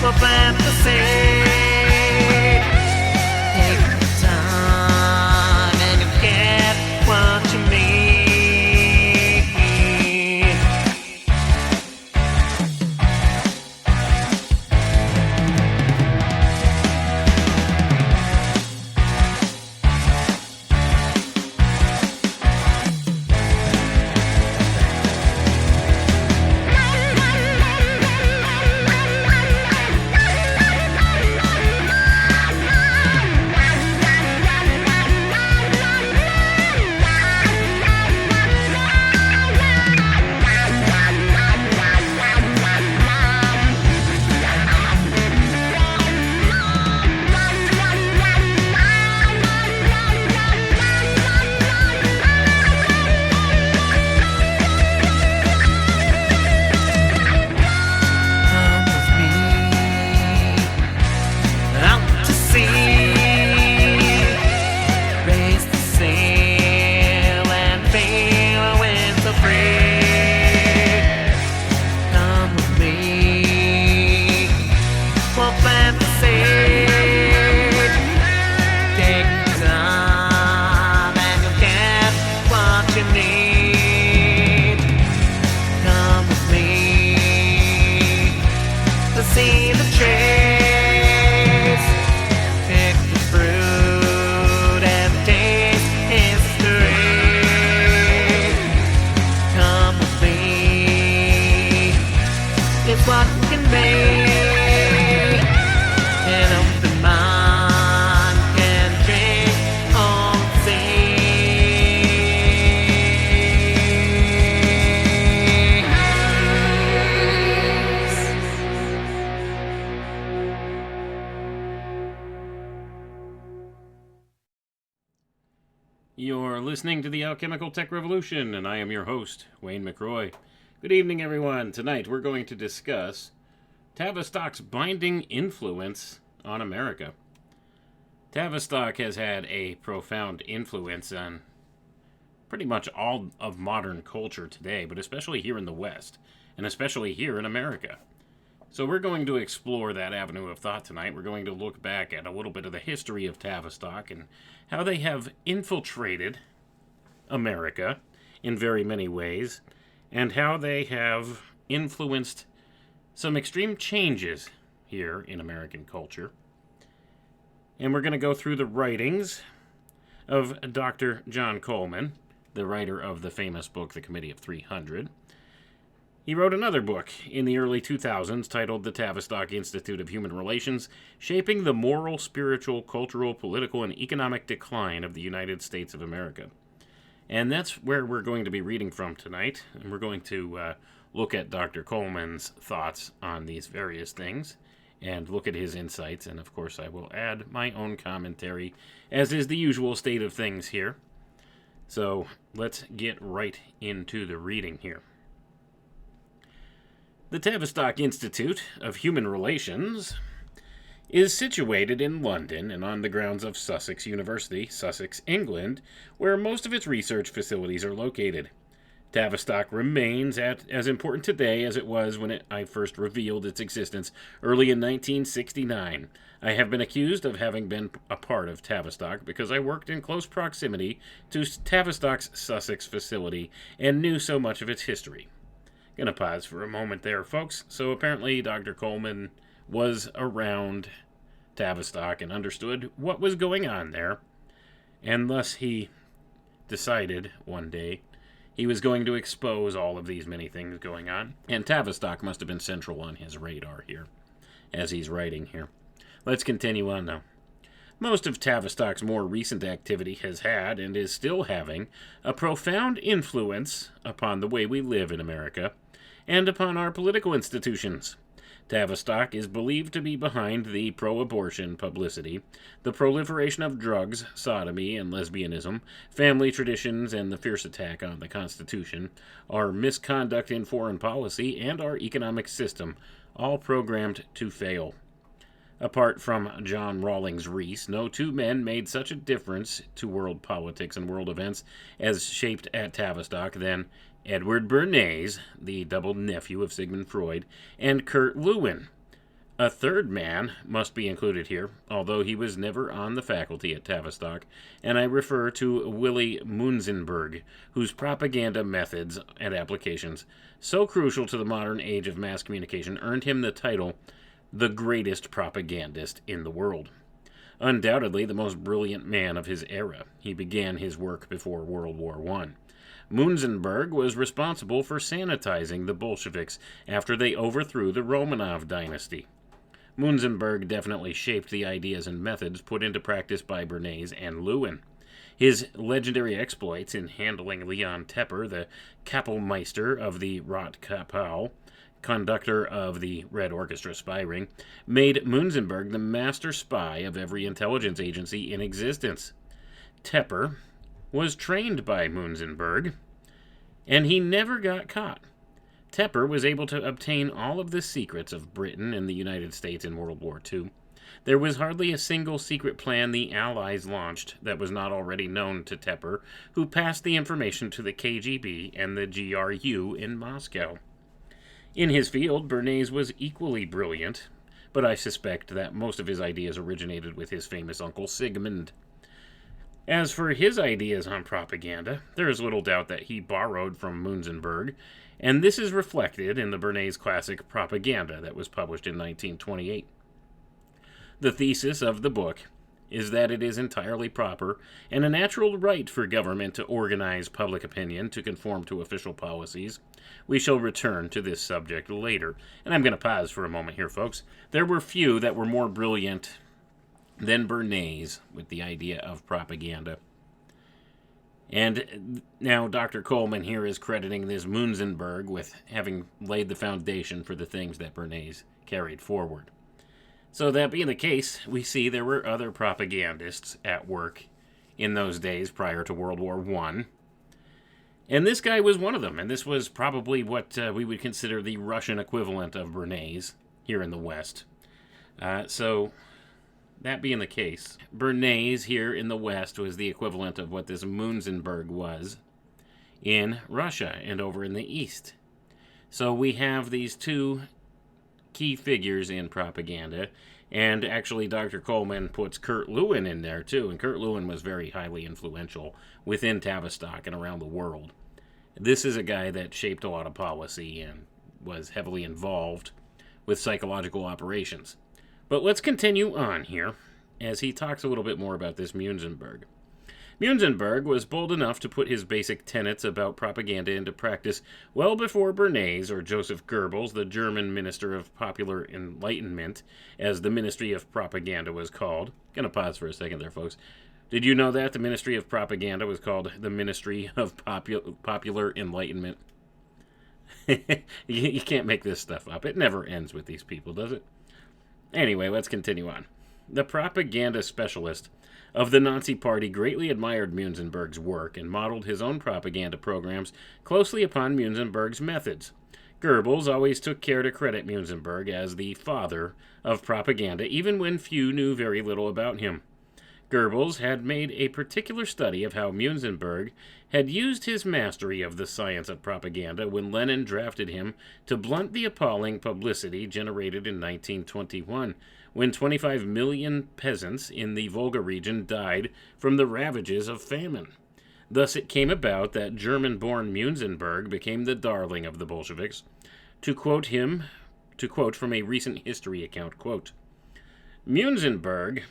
for fantasy. Take the time and you'll get what you need. See the trees, pick the fruit and taste history. Come with me, it's what can be. An open mind can drink all the You're listening to the Alchemical Tech Revolution, and I am your host, Wayne McRoy. Good evening, everyone. Tonight we're going to discuss Tavistock's binding influence on America. Tavistock has had a profound influence on pretty much all of modern culture today, but especially here in the West, and especially here in America. So we're going to explore that avenue of thought tonight. We're going to look back at a little bit of the history of Tavistock and how they have infiltrated America in very many ways, and how they have influenced some extreme changes here in American culture. And we're going to go through the writings of Dr. John Coleman, the writer of the famous book, The Committee of 300. He wrote another book in the early 2000s titled The Tavistock Institute of Human Relations, Shaping the Moral, Spiritual, Cultural, Political, and Economic Decline of the United States of America. And that's where we're going to be reading from tonight. And we're going to look at Dr. Coleman's thoughts on these various things and look at his insights. And of course, I will add my own commentary, as is the usual state of things here. So let's get right into the reading here. The Tavistock Institute of Human Relations is situated in London and on the grounds of Sussex University, Sussex, England, where most of its research facilities are located. Tavistock remains as important today as it was when I first revealed its existence early in 1969. I have been accused of having been a part of Tavistock because I worked in close proximity to Tavistock's Sussex facility and knew so much of its history. Gonna pause for a moment there, folks. So apparently Dr. Coleman was around Tavistock and understood what was going on there, and thus he decided one day he was going to expose all of these many things going on, and Tavistock must have been central on his radar here, as he's writing here. Let's continue on now. Most of Tavistock's more recent activity has had, and is still having, a profound influence upon the way we live in America, and upon our political institutions. Tavistock is believed to be behind the pro-abortion publicity, the proliferation of drugs, sodomy and lesbianism, family traditions, and the fierce attack on the Constitution, our misconduct in foreign policy, and our economic system, all programmed to fail. Apart from John Rawlings Rees, no two men made such a difference to world politics and world events as shaped at Tavistock than Edward Bernays, the double nephew of Sigmund Freud, and Kurt Lewin. A third man must be included here, although he was never on the faculty at Tavistock, and I refer to Willy Munzenberg, whose propaganda methods and applications, so crucial to the modern age of mass communication, earned him the title the greatest propagandist in the world. Undoubtedly the most brilliant man of his era, he began his work before World War I. Munzenberg was responsible for sanitizing the Bolsheviks after they overthrew the Romanov dynasty. Munzenberg definitely shaped the ideas and methods put into practice by Bernays and Lewin. His legendary exploits in handling Leon Tepper, the Kapellmeister of the Rotkapelle, conductor of the Red Orchestra spy ring, made Munzenberg the master spy of every intelligence agency in existence. Tepper was trained by Munzenberg, and he never got caught. Tepper was able to obtain all of the secrets of Britain and the United States in World War II. There was hardly a single secret plan the Allies launched that was not already known to Tepper, who passed the information to the KGB and the GRU in Moscow. In his field, Bernays was equally brilliant, but I suspect that most of his ideas originated with his famous uncle Sigmund. As for his ideas on propaganda, there is little doubt that he borrowed from Munzenberg, and this is reflected in the Bernays classic Propaganda that was published in 1928. The thesis of the book is that it is entirely proper and a natural right for government to organize public opinion to conform to official policies. We shall return to this subject later, and I'm going to pause for a moment here, folks. There were few that were more brilliant than Bernays with the idea of propaganda. And now Dr. Coleman here is crediting this Munzenberg with having laid the foundation for the things that Bernays carried forward. So that being the case, we see there were other propagandists at work in those days prior to World War I. And this guy was one of them, and this was probably what we would consider the Russian equivalent of Bernays here in the West. So that being the case, Bernays here in the West was the equivalent of what this Munzenberg was in Russia and over in the East. So we have these two key figures in propaganda, and actually Dr. Coleman puts Kurt Lewin in there too, and Kurt Lewin was very highly influential within Tavistock and around the world. This is a guy that shaped a lot of policy and was heavily involved with psychological operations. But let's continue on here as he talks a little bit more about this Munzenberg. Munzenberg was bold enough to put his basic tenets about propaganda into practice well before Bernays or Joseph Goebbels, the German Minister of Popular Enlightenment, as the Ministry of Propaganda was called. Gonna pause for a second there, folks. Did you know that the Ministry of Propaganda was called the Ministry of Popular Enlightenment? You can't make this stuff up. It never ends with these people, does it? Anyway, let's continue on. The propaganda specialist of the Nazi Party greatly admired Munzenberg's work and modeled his own propaganda programs closely upon Munzenberg's methods. Goebbels always took care to credit Munzenberg as the father of propaganda, even when few knew very little about him. Goebbels had made a particular study of how Munzenberg had used his mastery of the science of propaganda when Lenin drafted him to blunt the appalling publicity generated in 1921, when 25 million peasants in the Volga region died from the ravages of famine. Thus it came about that German-born Munzenberg became the darling of the Bolsheviks. To quote from a recent history account, quote, Munzenberg,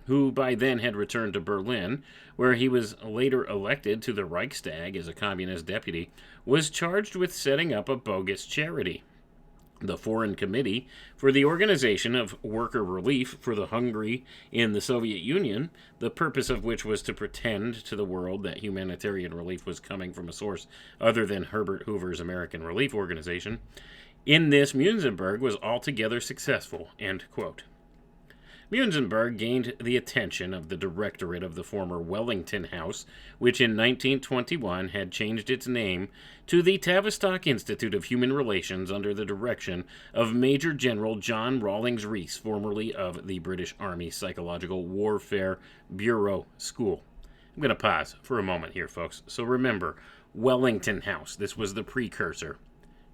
who by then had returned to Berlin, where he was later elected to the Reichstag as a communist deputy, was charged with setting up a bogus charity, the Foreign Committee for the Organization of Worker Relief for the Hungry in the Soviet Union, the purpose of which was to pretend to the world that humanitarian relief was coming from a source other than Herbert Hoover's American Relief Organization. In this, Munzenberg was altogether successful, end quote. Munzenberg gained the attention of the directorate of the former Wellington House, which in 1921 had changed its name to the Tavistock Institute of Human Relations under the direction of Major General John Rawlings Rees, formerly of the British Army Psychological Warfare Bureau School. I'm going to pause for a moment here, folks. So remember, Wellington House, this was the precursor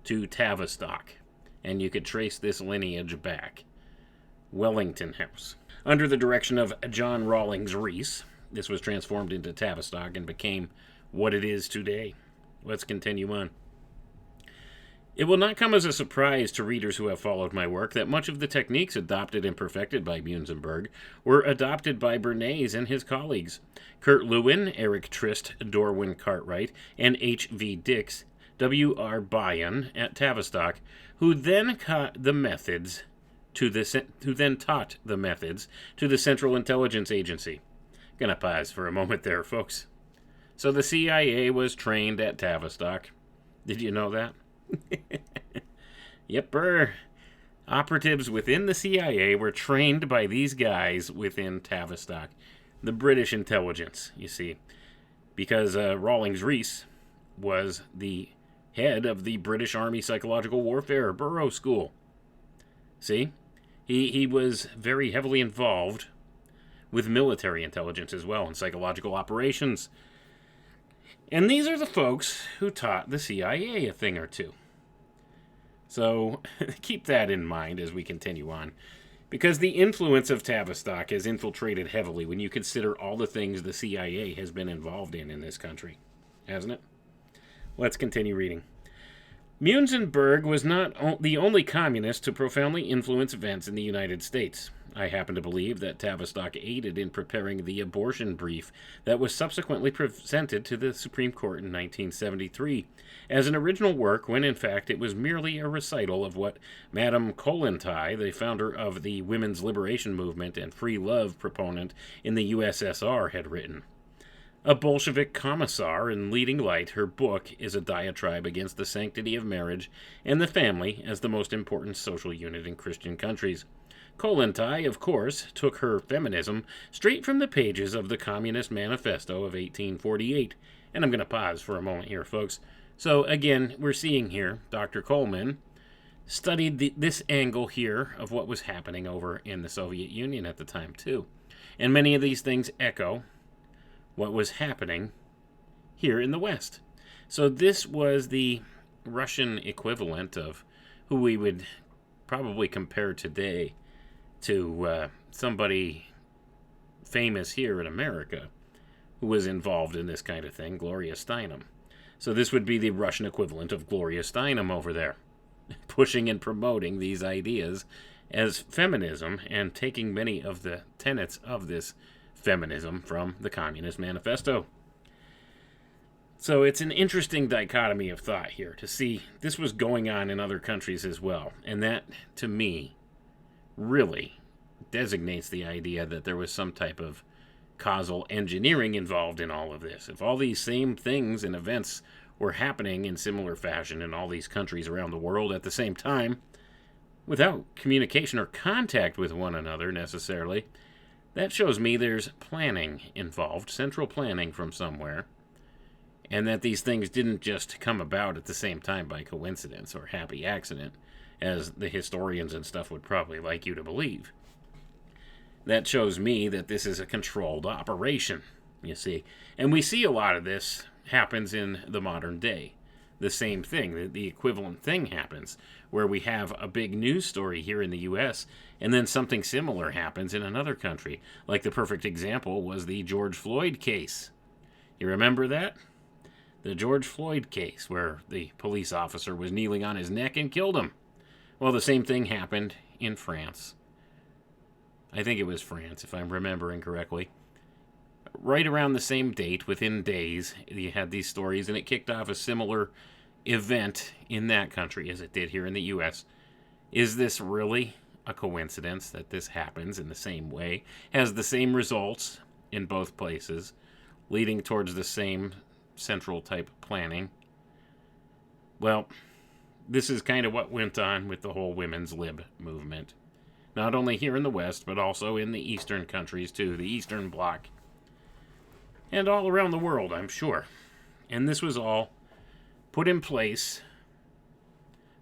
to Tavistock, and you could trace this lineage back. Wellington House. Under the direction of John Rawlings Rees, this was transformed into Tavistock and became what it is today. Let's continue on. It will not come as a surprise to readers who have followed my work that much of the techniques adopted and perfected by Muenzenberg were adopted by Bernays and his colleagues. Kurt Lewin, Eric Trist, Dorwin Cartwright, and H.V. Dix, W.R. Byron at Tavistock, who then taught the methods to the Central Intelligence Agency. Gonna pause for a moment there, folks. So the CIA was trained at Tavistock. Did you know that? Yepper. Operatives within the CIA were trained by these guys within Tavistock. The British intelligence, you see. Because Rawlings Rees was the head of the British Army Psychological Warfare Burrow School. See? He was very heavily involved with military intelligence as well and psychological operations. And these are the folks who taught the CIA a thing or two. So keep that in mind as we continue on, because the influence of Tavistock has infiltrated heavily when you consider all the things the CIA has been involved in this country, hasn't it? Let's continue reading. Muenzenberg was not the only communist to profoundly influence events in the United States. I happen to believe that Tavistock aided in preparing the abortion brief that was subsequently presented to the Supreme Court in 1973 as an original work when in fact it was merely a recital of what Madame Coleman, the founder of the women's liberation movement and free love proponent in the USSR, had written. A Bolshevik commissar in leading light, her book is a diatribe against the sanctity of marriage and the family as the most important social unit in Christian countries. Kollontai, of course, took her feminism straight from the pages of the Communist Manifesto of 1848. And I'm going to pause for a moment here, folks. So, again, we're seeing here Dr. Coleman studied this angle here of what was happening over in the Soviet Union at the time, too. And many of these things echo what was happening here in the West. So this was the Russian equivalent of who we would probably compare today to somebody famous here in America who was involved in this kind of thing, Gloria Steinem. So this would be the Russian equivalent of Gloria Steinem over there, pushing and promoting these ideas as feminism and taking many of the tenets of this feminism from the Communist Manifesto. So it's an interesting dichotomy of thought here to see this was going on in other countries as well. And that, to me, really designates the idea that there was some type of causal engineering involved in all of this. If all these same things and events were happening in similar fashion in all these countries around the world at the same time, without communication or contact with one another necessarily, that shows me there's planning involved, central planning from somewhere, and that these things didn't just come about at the same time by coincidence or happy accident, as the historians and stuff would probably like you to believe. That shows me that this is a controlled operation, you see. And we see a lot of this happens in the modern day. The same thing, the equivalent thing happens, where we have a big news story here in the U.S., and then something similar happens in another country. Like the perfect example was the George Floyd case. You remember that? The George Floyd case, where the police officer was kneeling on his neck and killed him. Well, the same thing happened in France. I think it was France, if I'm remembering correctly. Right around the same date, within days, you had these stories, and it kicked off a similar event in that country as it did here in the U.S. Is this really a coincidence that this happens in the same way, has the same results in both places, leading towards the same central type planning? Well, this is kind of what went on with the whole women's lib movement. Not only here in the West, but also in the Eastern countries too, the Eastern Bloc. And all around the world, I'm sure. And this was all put in place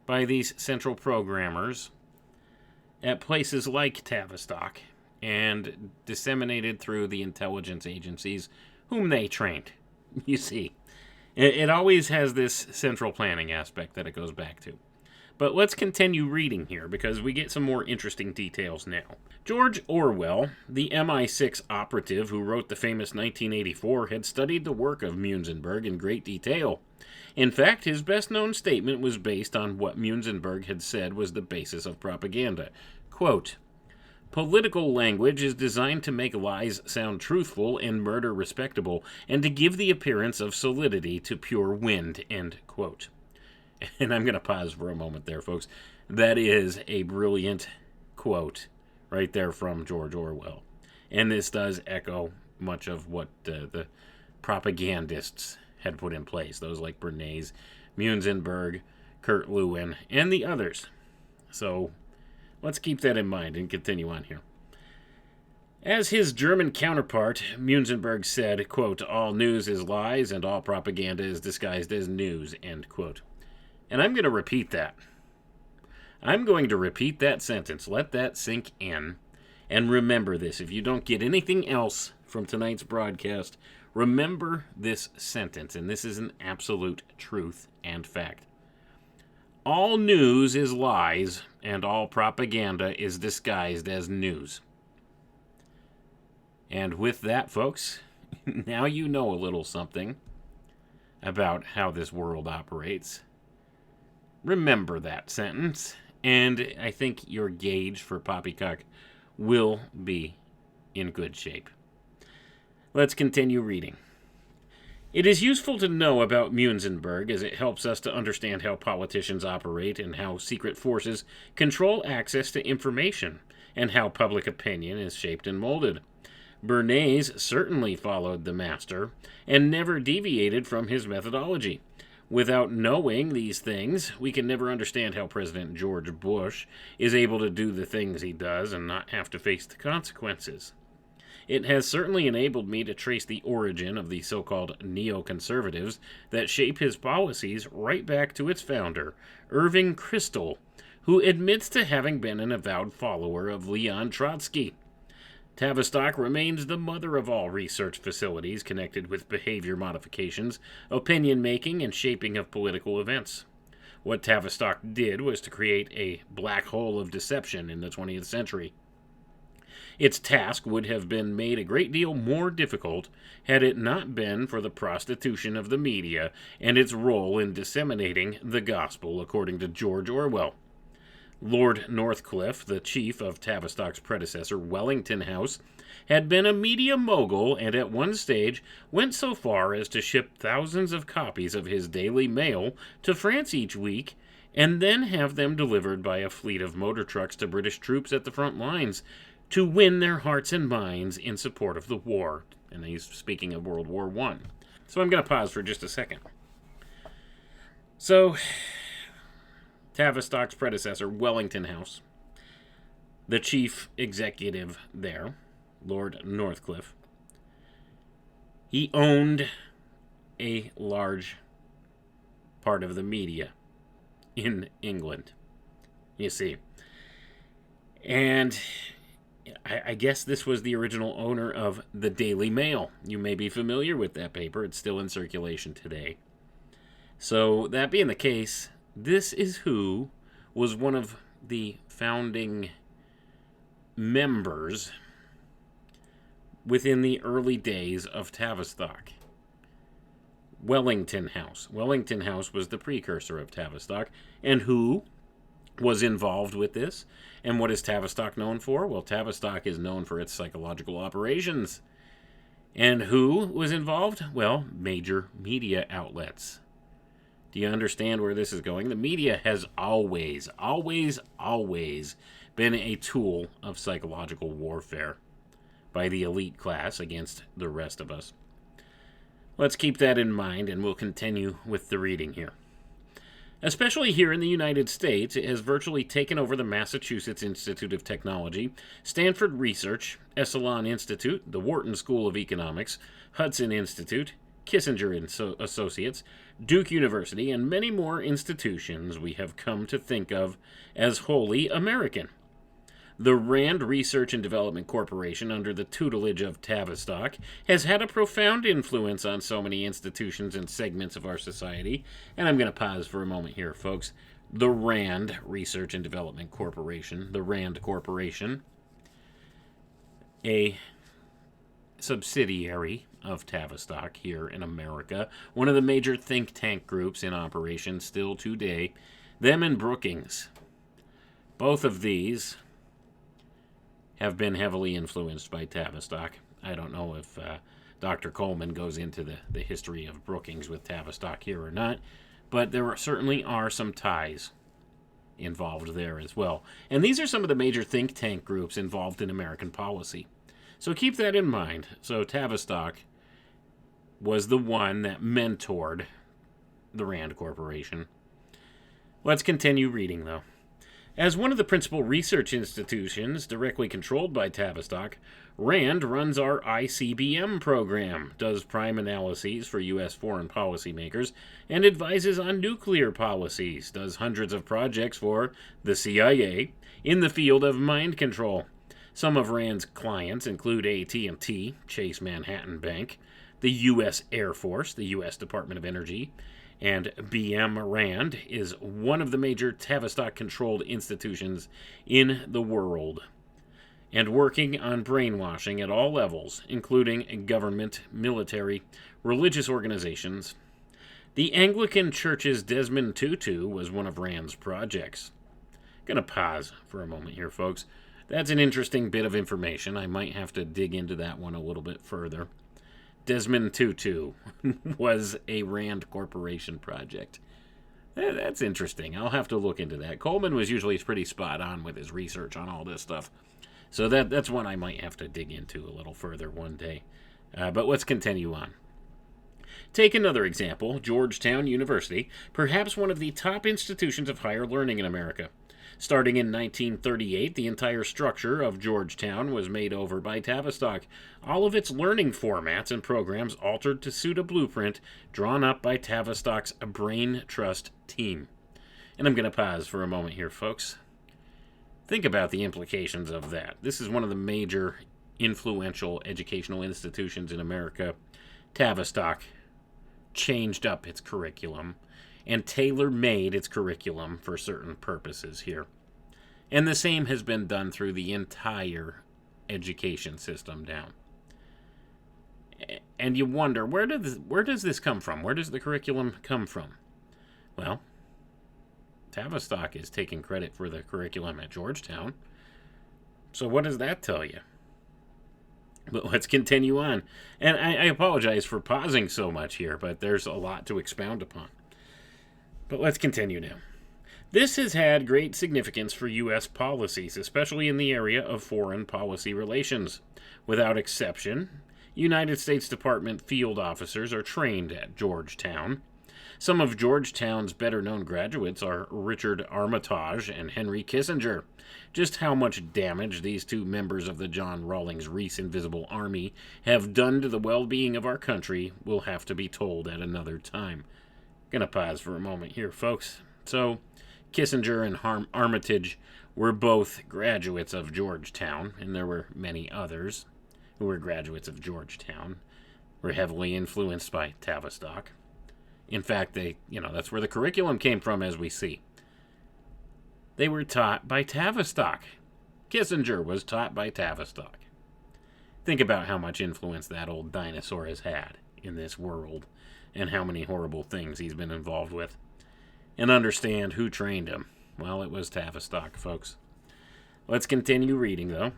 by these central programmers at places like Tavistock and disseminated through the intelligence agencies whom they trained. You see, it always has this central planning aspect that it goes back to. But let's continue reading here because we get some more interesting details now. George Orwell, the MI6 operative who wrote the famous 1984, had studied the work of Muenzenberg in great detail. In fact, his best-known statement was based on what Muenzenberg had said was the basis of propaganda. Quote, "Political language is designed to make lies sound truthful and murder respectable, and to give the appearance of solidity to pure wind." End quote. And I'm going to pause for a moment there, folks. That is a brilliant quote right there from George Orwell. And this does echo much of what the propagandists had put in place. Those like Bernays, Muenzenberg, Kurt Lewin, and the others. So let's keep that in mind and continue on here. As his German counterpart, Muenzenberg said, quote, "All news is lies and all propaganda is disguised as news," end quote. And I'm going to repeat that. I'm going to repeat that sentence. Let that sink in. And remember this. If you don't get anything else from tonight's broadcast, remember this sentence. And this is an absolute truth and fact. All news is lies, and all propaganda is disguised as news. And with that, folks, now you know a little something about how this world operates. Remember that sentence, and I think your gauge for poppycock will be in good shape. Let's continue reading. It is useful to know about Muenzenberg as it helps us to understand how politicians operate and how secret forces control access to information and how public opinion is shaped and molded. Bernays certainly followed the master and never deviated from his methodology. Without knowing these things, we can never understand how President George Bush is able to do the things he does and not have to face the consequences. It has certainly enabled me to trace the origin of the so-called neoconservatives that shape his policies right back to its founder, Irving Kristol, who admits to having been an avowed follower of Leon Trotsky. Tavistock remains the mother of all research facilities connected with behavior modifications, opinion making, and shaping of political events. What Tavistock did was to create a black hole of deception in the 20th century. Its task would have been made a great deal more difficult had it not been for the prostitution of the media and its role in disseminating the gospel, according to George Orwell. Lord Northcliffe, the chief of Tavistock's predecessor, Wellington House, had been a media mogul and at one stage went so far as to ship thousands of copies of his Daily Mail to France each week and then have them delivered by a fleet of motor trucks to British troops at the front lines to win their hearts and minds in support of the war. And he's speaking of World War I. So I'm going to pause for just a second. So Tavistock's predecessor, Wellington House, the chief executive there, Lord Northcliffe, he owned a large part of the media in England, you see. And I guess this was the original owner of the Daily Mail. You may be familiar with that paper. It's still in circulation today. So that being the case, this is who was one of the founding members within the early days of Tavistock. Wellington House. Wellington House was the precursor of Tavistock. And who was involved with this? And what is Tavistock known for? Well, Tavistock is known for its psychological operations. And who was involved? Well, major media outlets. Do you understand where this is going? The media has always been a tool of psychological warfare by the elite class against the rest of us. Let's keep that in mind, and we'll continue with the reading here. Especially here in the United States, it has virtually taken over the Massachusetts Institute of Technology, Stanford Research, Esalen Institute, the Wharton School of Economics, Hudson Institute, Kissinger and Associates, Duke University, and many more institutions we have come to think of as wholly American. The Rand Research and Development Corporation, under the tutelage of Tavistock, has had a profound influence on so many institutions and segments of our society. And I'm going to pause for a moment here, folks. the RAND, Research and Development Corporation, the RAND Corporation, a subsidiary of Tavistock here in America, one of the major think tank groups in operation still today, them and Brookings. Both of these have been heavily influenced by Tavistock. I don't know if Dr. Coleman goes into the history of Brookings with Tavistock here or not, but there certainly are some ties involved there as well. And these are some of the major think tank groups involved in American policy. So keep that in mind. So Tavistock was the one that mentored the RAND Corporation. Let's continue reading, though. As one of the principal research institutions directly controlled by Tavistock, RAND runs our ICBM program, does prime analyses for U.S. foreign policymakers, and advises on nuclear policies, does hundreds of projects for the CIA in the field of mind control. Some of RAND's clients include AT&T, Chase Manhattan Bank, the U.S. Air Force, the U.S. Department of Energy, and BM RAND is one of the major Tavistock-controlled institutions in the world, and working on brainwashing at all levels, including government, military, religious organizations. The Anglican Church's Desmond Tutu was one of RAND's projects. Gonna pause for a moment here, folks. That's an interesting bit of information. I might have to dig into that one a little bit further. Desmond Tutu was a RAND Corporation project. That's interesting. I'll have to look into that. Coleman was usually pretty spot on with his research on all this stuff. So that's one I might have to dig into a little further one day. But let's continue on. Take another example, Georgetown University, perhaps one of the top institutions of higher learning in America. Starting in 1938, the entire structure of Georgetown was made over by Tavistock, all of its learning formats and programs altered to suit a blueprint drawn up by Tavistock's Brain Trust team. And I'm going to pause for a moment here, folks. Think about the implications of that. This is one of the major influential educational institutions in America. Tavistock changed up its curriculum and tailor-made its curriculum for certain purposes here. And the same has been done through the entire education system down. And you wonder, where does this come from? Where does the curriculum come from? Well, Tavistock is taking credit for the curriculum at Georgetown. So what does that tell you? But let's continue on. And I apologize for pausing so much here, but there's a lot to expound upon. But let's continue now. This has had great significance for U.S. policies, especially in the area of foreign policy relations. Without exception, United States Department field officers are trained at Georgetown. Some of Georgetown's better-known graduates are Richard Armitage and Henry Kissinger. Just how much damage these two members of the John Rawlings Reese Invisible Army have done to the well-being of our country will have to be told at another time. Gonna pause for a moment here, folks. So, Kissinger and Armitage were both graduates of Georgetown, and there were many others who were graduates of Georgetown, were heavily influenced by Tavistock. In fact, that's where the curriculum came from, as we see. They were taught by Tavistock. Kissinger was taught by Tavistock. Think about how much influence that old dinosaur has had in this world, and how many horrible things he's been involved with. And understand who trained him. Well, it was Tavistock, folks. Let's continue reading, though.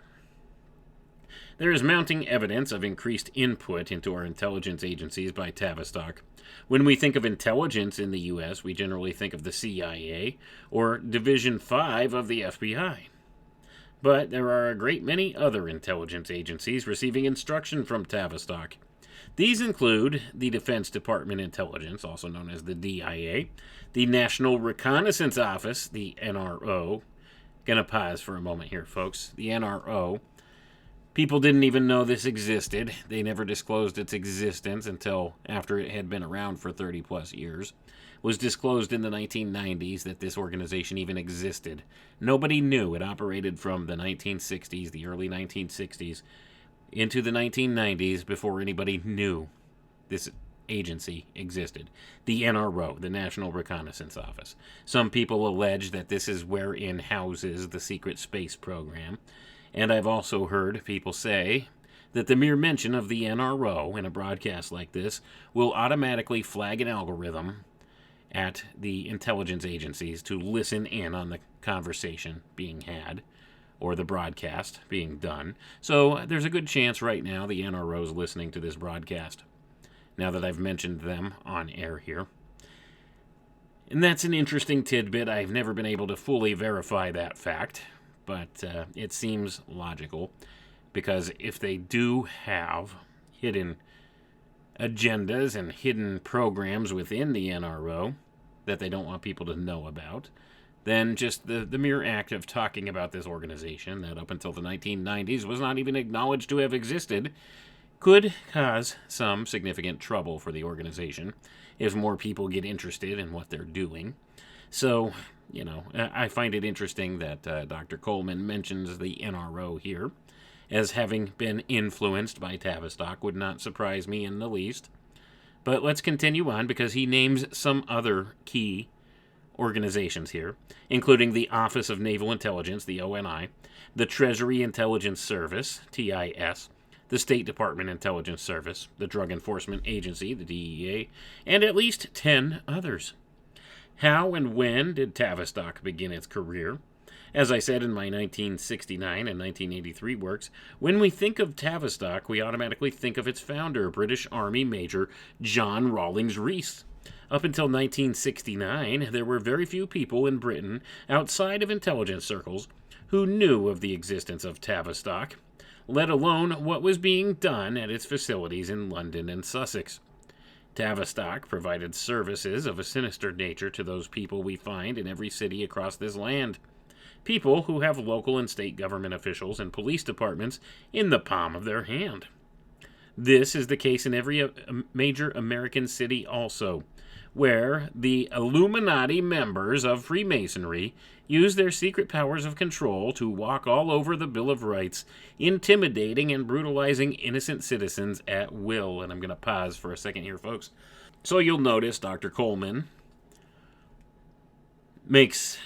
There is mounting evidence of increased input into our intelligence agencies by Tavistock. When we think of intelligence in the U.S., we generally think of the CIA or Division 5 of the FBI. But there are a great many other intelligence agencies receiving instruction from Tavistock. These include the Defense Department Intelligence, also known as the DIA, the National Reconnaissance Office, the NRO. Gonna pause for a moment here, folks. The NRO. People didn't even know this existed. They never disclosed its existence until after it had been around for 30 plus years. It was disclosed in the 1990s that this organization even existed. Nobody knew. It operated from the 1960s, the early 1960s, into the 1990s before anybody knew this agency existed. The NRO, the National Reconnaissance Office. Some people allege that this is wherein houses the secret space program. And I've also heard people say that the mere mention of the NRO in a broadcast like this will automatically flag an algorithm at the intelligence agencies to listen in on the conversation being had or the broadcast being done. So there's a good chance right now the NRO is listening to this broadcast, now that I've mentioned them on air here. And that's an interesting tidbit. I've never been able to fully verify that fact, but it seems logical, because if they do have hidden agendas and hidden programs within the NRO that they don't want people to know about, then just the mere act of talking about this organization that up until the 1990s was not even acknowledged to have existed could cause some significant trouble for the organization if more people get interested in what they're doing. So, I find it interesting that Dr. Coleman mentions the NRO here as having been influenced by Tavistock. Would not surprise me in the least. But let's continue on, because he names some other key organizations here, including the Office of Naval Intelligence, the ONI, the Treasury Intelligence Service, TIS, the State Department Intelligence Service, the Drug Enforcement Agency, the DEA, and at least 10 others. How and when did Tavistock begin its career? As I said in my 1969 and 1983 works, when we think of Tavistock, we automatically think of its founder, British Army Major John Rawlings Rees. Up until 1969, there were very few people in Britain, outside of intelligence circles, who knew of the existence of Tavistock, let alone what was being done at its facilities in London and Sussex. Tavistock provided services of a sinister nature to those people we find in every city across this land. People who have local and state government officials and police departments in the palm of their hand. This is the case in every major American city also, where the Illuminati members of Freemasonry use their secret powers of control to walk all over the Bill of Rights, intimidating and brutalizing innocent citizens at will. And I'm going to pause for a second here, folks. So you'll notice Dr. Coleman makes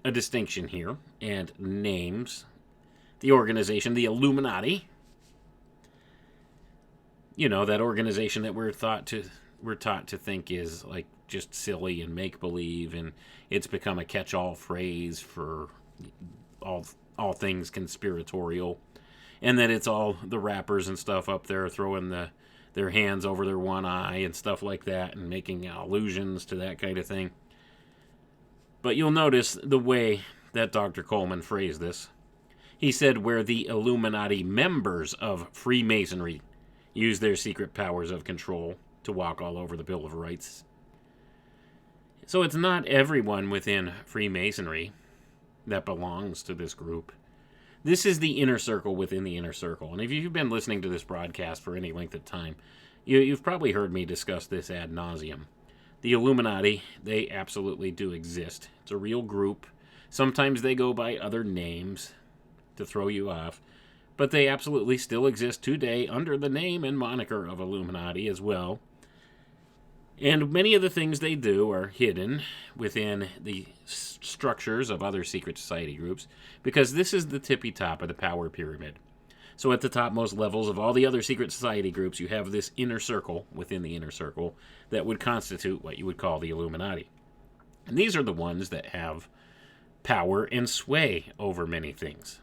a distinction here and names the organization, the Illuminati. That organization that we're taught to think is like just silly and make-believe, and it's become a catch-all phrase for all things conspiratorial, and that it's all the rappers and stuff up there throwing their hands over their one eye and stuff like that and making allusions to that kind of thing. But you'll notice the way that Dr. Coleman phrased this. He said where the Illuminati members of Freemasonry use their secret powers of control to walk all over the Bill of Rights. So it's not everyone within Freemasonry that belongs to this group. This is the inner circle within the inner circle. And if you've been listening to this broadcast for any length of time, you've probably heard me discuss this ad nauseum. The Illuminati, they absolutely do exist. It's a real group. Sometimes they go by other names to throw you off, but they absolutely still exist today under the name and moniker of Illuminati as well. And many of the things they do are hidden within the structures of other secret society groups, because this is the tippy top of the power pyramid. So at the topmost levels of all the other secret society groups, you have this inner circle within the inner circle that would constitute what you would call the Illuminati. And these are the ones that have power and sway over many things.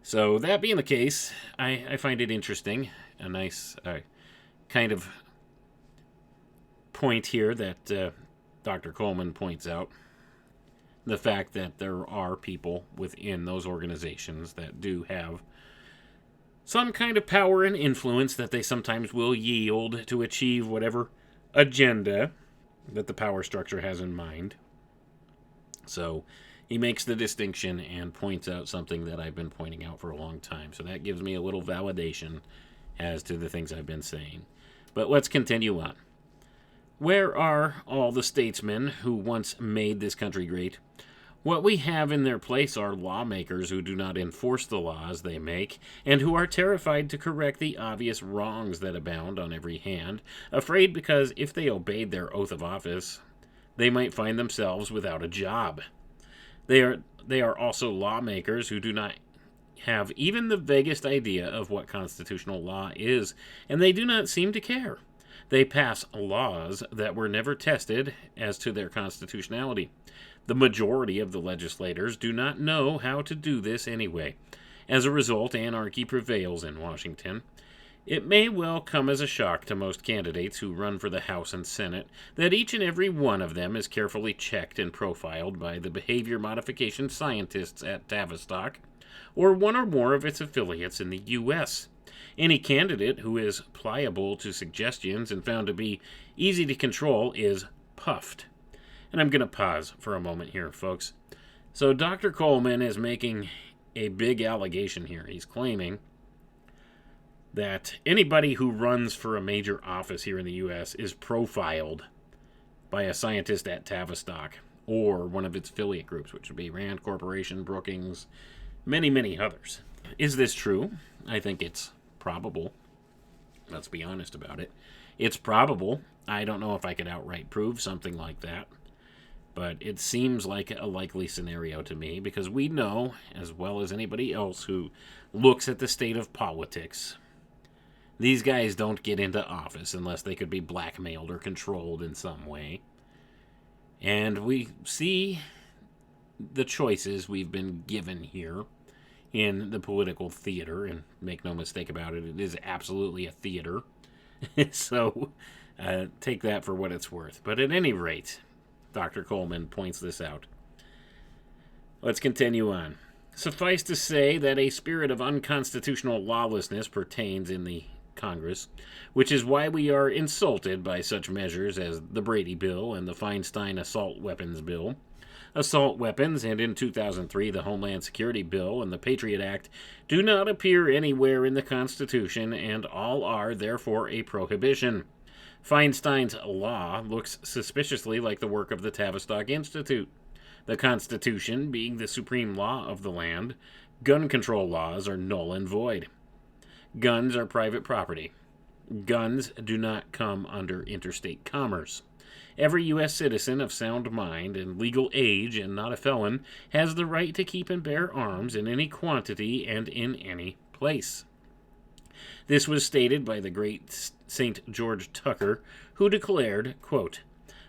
So that being the case, I find it interesting, a nice kind of point here that Dr. Coleman points out, the fact that there are people within those organizations that do have some kind of power and influence that they sometimes will yield to achieve whatever agenda that the power structure has in mind. So he makes the distinction and points out something that I've been pointing out for a long time. So that gives me a little validation as to the things I've been saying. But let's continue on. Where are all the statesmen who once made this country great? What we have in their place are lawmakers who do not enforce the laws they make, and who are terrified to correct the obvious wrongs that abound on every hand, afraid because if they obeyed their oath of office, they might find themselves without a job. They are also lawmakers who do not have even the vaguest idea of what constitutional law is, and they do not seem to care. They pass laws that were never tested as to their constitutionality. The majority of the legislators do not know how to do this anyway. As a result, anarchy prevails in Washington. It may well come as a shock to most candidates who run for the House and Senate that each and every one of them is carefully checked and profiled by the behavior modification scientists at Tavistock, or one or more of its affiliates in the U.S. Any candidate who is pliable to suggestions and found to be easy to control is puffed. And I'm going to pause for a moment here, folks. So Dr. Coleman is making a big allegation here. He's claiming that anybody who runs for a major office here in the U.S. is profiled by a scientist at Tavistock or one of its affiliate groups, which would be Rand Corporation, Brookings, many, many others. Is this true? I think it's probable. Let's be honest about it. It's probable. I don't know if I could outright prove something like that, but it seems like a likely scenario to me because we know, as well as anybody else who looks at the state of politics, these guys don't get into office unless they could be blackmailed or controlled in some way. And we see the choices we've been given here in the political theater, and make no mistake about it, it is absolutely a theater. So take that for what it's worth. But at any rate, Dr. Coleman points this out. Let's continue on. Suffice to say that a spirit of unconstitutional lawlessness pertains in the Congress, which is why we are insulted by such measures as the Brady Bill and the Feinstein Assault Weapons Bill. Assault weapons, and in 2003 the Homeland Security Bill and the Patriot Act, do not appear anywhere in the Constitution, and all are therefore a prohibition. Feinstein's law looks suspiciously like the work of the Tavistock Institute. The Constitution, being the supreme law of the land, gun control laws are null and void. Guns are private property. Guns do not come under interstate commerce. Every U.S. citizen of sound mind and legal age and not a felon has the right to keep and bear arms in any quantity and in any place. This was stated by the great St. George Tucker, who declared, quote,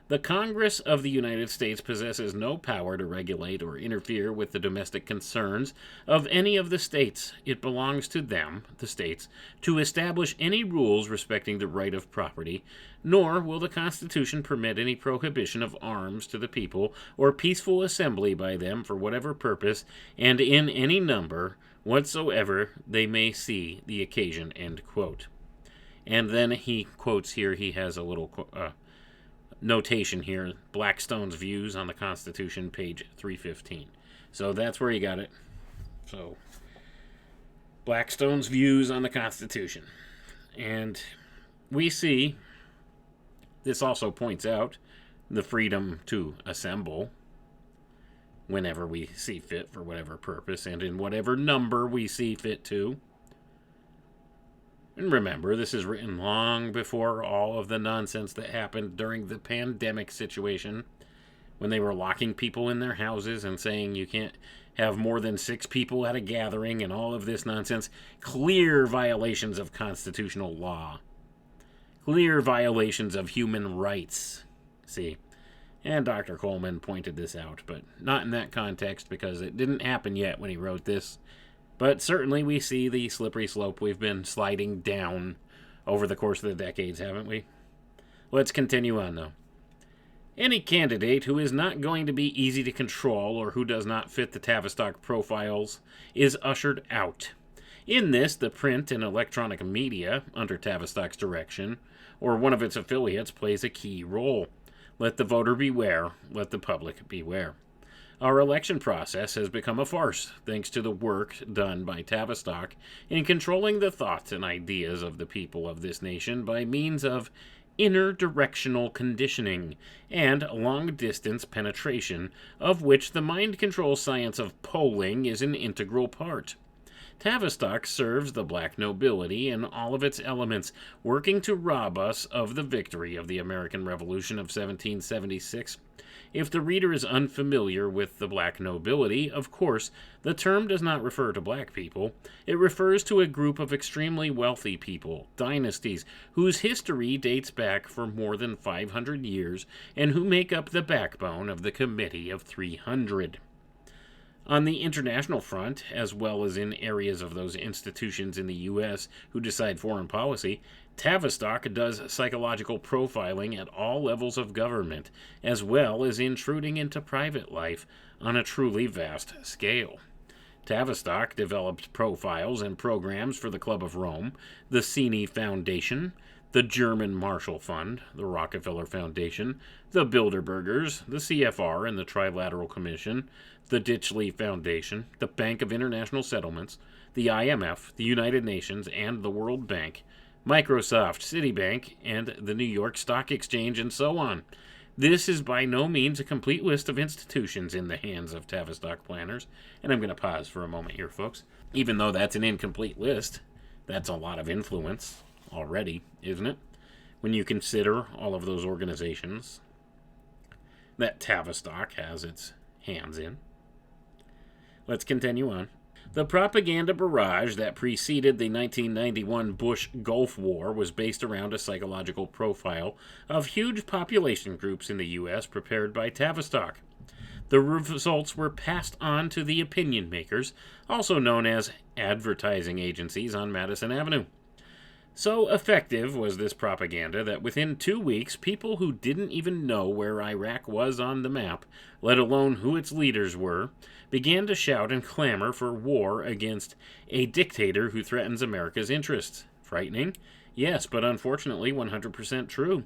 "The Congress of the United States possesses no power to regulate or interfere with the domestic concerns of any of the states. It belongs to them, the states, to establish any rules respecting the right of property, nor will the Constitution permit any prohibition of arms to the people or peaceful assembly by them for whatever purpose and in any number whatsoever they may see the occasion," end quote. And then he quotes here, he has a little notation here, Blackstone's Views on the Constitution, page 315. So that's where he got it. So, Blackstone's Views on the Constitution. And we see, this also points out the freedom to assemble whenever we see fit for whatever purpose and in whatever number we see fit to. And remember, this is written long before all of the nonsense that happened during the pandemic situation, when they were locking people in their houses and saying you can't have more than 6 people at a gathering and all of this nonsense. Clear violations of constitutional law. Clear violations of human rights. See? And Dr. Coleman pointed this out, but not in that context because it didn't happen yet when he wrote this. But certainly we see the slippery slope we've been sliding down over the course of the decades, haven't we? Let's continue on, though. Any candidate who is not going to be easy to control or who does not fit the Tavistock profiles is ushered out. In this, the print and electronic media, under Tavistock's direction, or one of its affiliates, plays a key role. Let the voter beware, let the public beware. Our election process has become a farce, thanks to the work done by Tavistock in controlling the thoughts and ideas of the people of this nation by means of inner directional conditioning and long-distance penetration, of which the mind control science of polling is an integral part. Tavistock serves the black nobility in all of its elements, working to rob us of the victory of the American Revolution of 1776. If the reader is unfamiliar with the black nobility, of course, the term does not refer to black people. It refers to a group of extremely wealthy people, dynasties, whose history dates back for more than 500 years and who make up the backbone of the Committee of 300. On the international front, as well as in areas of those institutions in the U.S. who decide foreign policy, Tavistock does psychological profiling at all levels of government, as well as intruding into private life on a truly vast scale. Tavistock developed profiles and programs for the Club of Rome, the Cini Foundation, the German Marshall Fund, the Rockefeller Foundation, the Bilderbergers, the CFR and the Trilateral Commission, the Ditchley Foundation, the Bank of International Settlements, the IMF, the United Nations, and the World Bank, Microsoft, Citibank, and the New York Stock Exchange, and so on. This is by no means a complete list of institutions in the hands of Tavistock planners, and I'm going to pause for a moment here, folks. Even though that's an incomplete list, that's a lot of influence already, isn't it? When you consider all of those organizations that Tavistock has its hands in. Let's continue on. The propaganda barrage that preceded the 1991 Bush-Gulf War was based around a psychological profile of huge population groups in the U.S. prepared by Tavistock. The results were passed on to the opinion makers, also known as advertising agencies on Madison Avenue. So effective was this propaganda that within 2 weeks, people who didn't even know where Iraq was on the map, let alone who its leaders were, began to shout and clamor for war against a dictator who threatens America's interests. Frightening? Yes, but unfortunately 100% true.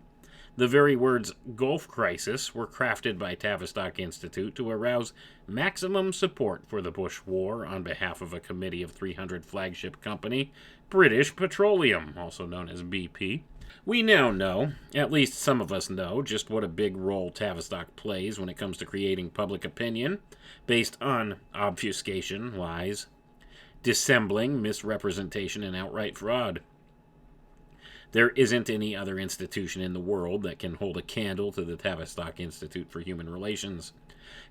The very words Gulf Crisis were crafted by Tavistock Institute to arouse maximum support for the Bush War on behalf of a Committee of 300 flagship company, British Petroleum, also known as BP. We now know, at least some of us know, just what a big role Tavistock plays when it comes to creating public opinion based on obfuscation, lies, dissembling, misrepresentation, and outright fraud. There isn't any other institution in the world that can hold a candle to the Tavistock Institute for Human Relations.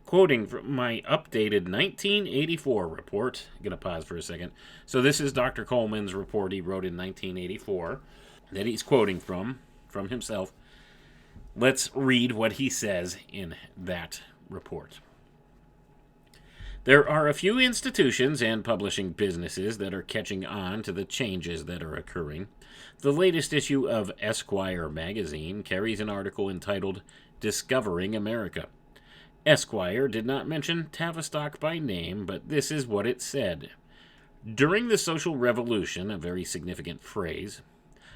Quoting from my updated 1984 report, I'm going to pause for a second. So this is Dr. Coleman's report he wrote in 1984 that he's quoting from himself. Let's read what he says in that report. There are a few institutions and publishing businesses that are catching on to the changes that are occurring. The latest issue of Esquire magazine carries an article entitled Discovering America. Esquire did not mention Tavistock by name, but this is what it said. During the social revolution, a very significant phrase,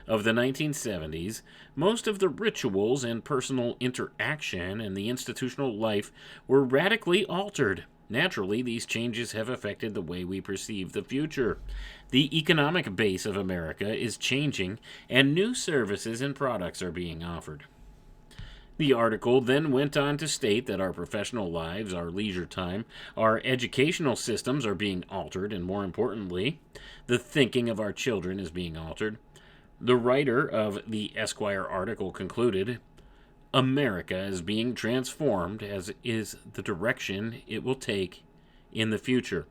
of the 1970s, most of the rituals and personal interaction and the institutional life were radically altered. Naturally, these changes have affected the way we perceive the future. The economic base of America is changing, and new services and products are being offered. The article then went on to state that our professional lives, our leisure time, our educational systems are being altered, and more importantly, the thinking of our children is being altered. The writer of the Esquire article concluded, America is being transformed, as is the direction it will take in the future.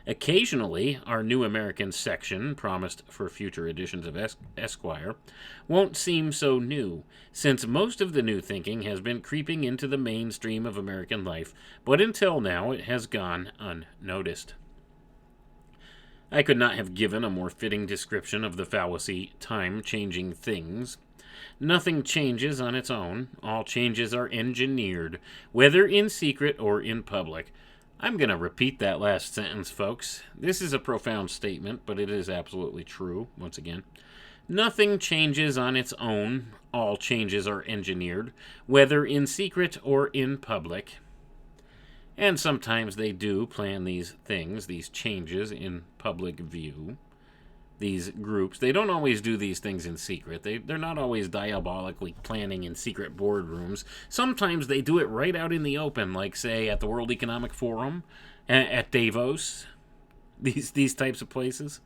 Occasionally, our New American section, promised for future editions of Esquire, won't seem so new, since most of the new thinking has been creeping into the mainstream of American life, but until now it has gone unnoticed. I could not have given a more fitting description of the fallacy time-changing things. Nothing changes on its own. All changes are engineered, whether in secret or in public. I'm going to repeat that last sentence, folks. This is a profound statement, but it is absolutely true, once again. Nothing changes on its own. All changes are engineered, whether in secret or in public. And sometimes they do plan these things, these changes, in public view. these groups, they don't always do these things in secret. They're not always diabolically planning in secret boardrooms. Sometimes they do it right out in the open, like, say, at the World Economic Forum, at Davos, these types of places.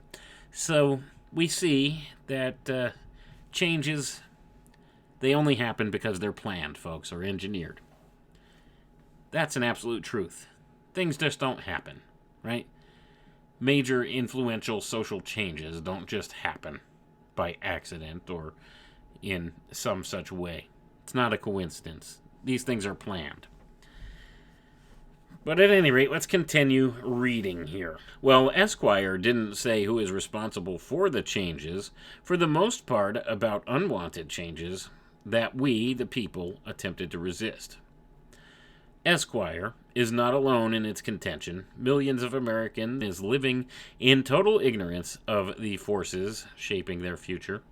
So we see that changes, they only happen because they're planned, folks, or engineered. That's an absolute truth. Things just don't happen, right? Major influential social changes don't just happen by accident or in some such way. It's not a coincidence. These things are planned. But at any rate, let's continue reading here. Well, Esquire didn't say who is responsible for the changes, for the most part about unwanted changes that we, the people, attempted to resist. Esquire is not alone in its contention. Millions of Americans is living in total ignorance of the forces shaping their future.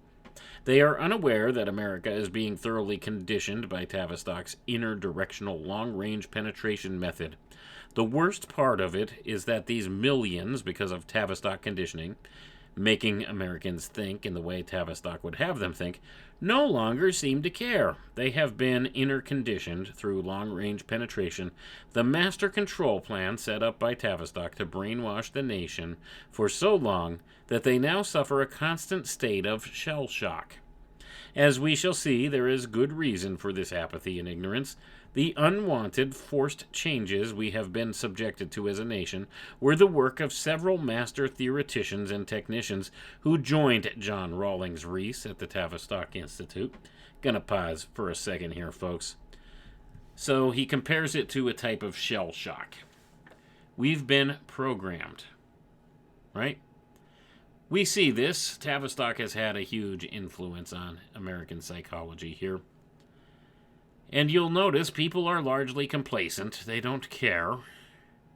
They are unaware that America is being thoroughly conditioned by Tavistock's interdirectional long-range penetration method. The worst part of it is that these millions, because of Tavistock conditioning, making Americans think in the way Tavistock would have them think, no longer seem to care. They have been inner-conditioned through long-range penetration, the master control plan set up by Tavistock to brainwash the nation for so long that they now suffer a constant state of shell shock. As we shall see, there is good reason for this apathy and ignorance. The unwanted, forced changes we have been subjected to as a nation were the work of several master theoreticians and technicians who joined John Rawlings Rees at the Tavistock Institute. Gonna pause for a second here, folks. So he compares it to a type of shell shock. We've been programmed, right? We see this. Tavistock has had a huge influence on American psychology here. And you'll notice people are largely complacent. They don't care.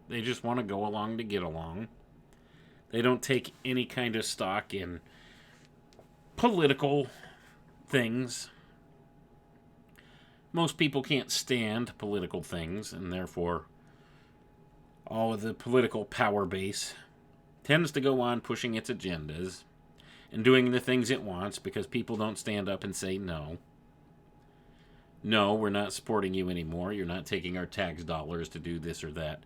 They just want to go along to get along. They don't take any kind of stock in political things. Most people can't stand political things, and therefore all of the political power base tends to go on pushing its agendas and doing the things it wants because people don't stand up and say no. No, we're not supporting you anymore. You're not taking our tax dollars to do this or that.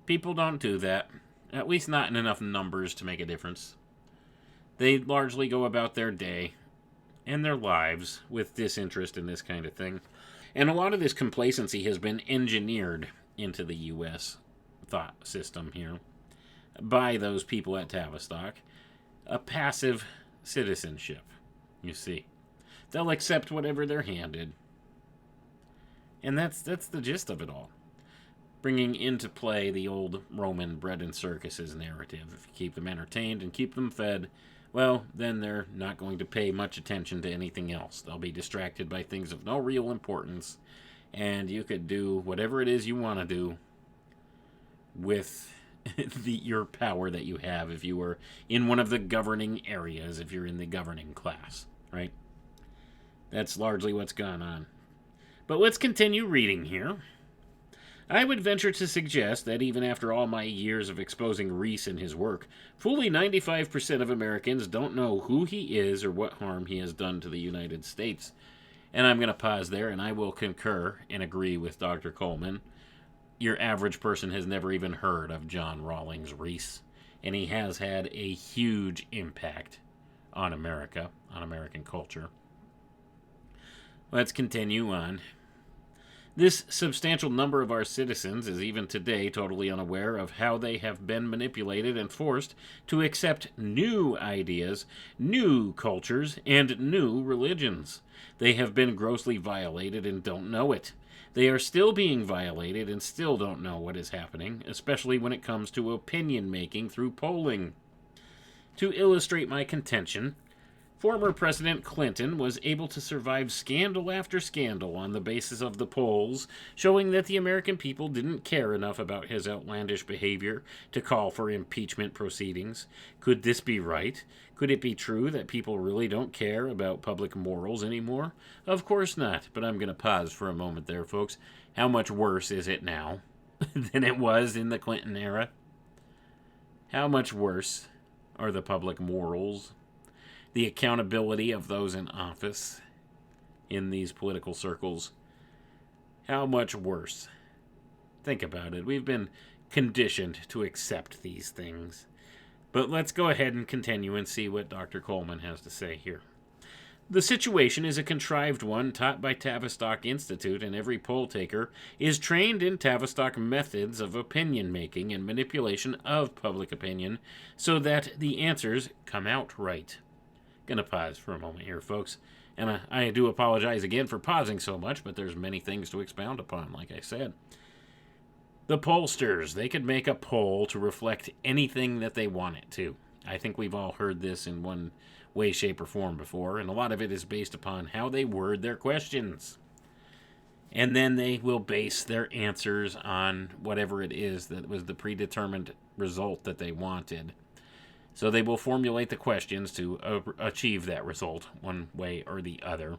People don't do that, at least not in enough numbers to make a difference. They largely go about their day and their lives with disinterest in this kind of thing. And a lot of this complacency has been engineered into the U.S. thought system here by those people at Tavistock. A passive citizenship, you see. They'll accept whatever they're handed. And that's the gist of it all. Bringing into play the old Roman bread and circuses narrative. If you keep them entertained and keep them fed, well, then they're not going to pay much attention to anything else. They'll be distracted by things of no real importance, and you could do whatever it is you want to do with your power that you have if you were in one of the governing areas, if you're in the governing class, right? That's largely what's gone on. But let's continue reading here. I would venture to suggest that even after all my years of exposing Rees and his work, fully 95% of Americans don't know who he is or what harm he has done to the United States. And I'm going to pause there, and I will concur and agree with Dr. Coleman. Your average person has never even heard of John Rawlings Rees, and he has had a huge impact on America, on American culture. Let's continue on. This substantial number of our citizens is even today totally unaware of how they have been manipulated and forced to accept new ideas, new cultures, and new religions. They have been grossly violated and don't know it. They are still being violated and still don't know what is happening, especially when it comes to opinion making through polling. To illustrate my contention, former President Clinton was able to survive scandal after scandal on the basis of the polls, showing that the American people didn't care enough about his outlandish behavior to call for impeachment proceedings. Could this be right? Could it be true that people really don't care about public morals anymore? Of course not, but I'm going to pause for a moment there, folks. How much worse is it now than it was in the Clinton era? How much worse are the public morals the accountability of those in office in these political circles, how much worse? Think about it. We've been conditioned to accept these things. But let's go ahead and continue and see what Dr. Coleman has to say here. The situation is a contrived one taught by Tavistock Institute, and every poll taker is trained in Tavistock methods of opinion making and manipulation of public opinion so that the answers come out right. Gonna pause for a moment here, folks. And I do apologize again for pausing so much, but there's many things to expound upon, like I said. The pollsters, they could make a poll to reflect anything that they want it to. I think we've all heard this in one way, shape, or form before, and a lot of it is based upon how they word their questions. And then they will base their answers on whatever it is that was the predetermined result that they wanted. So they will formulate the questions to achieve that result one way or the other.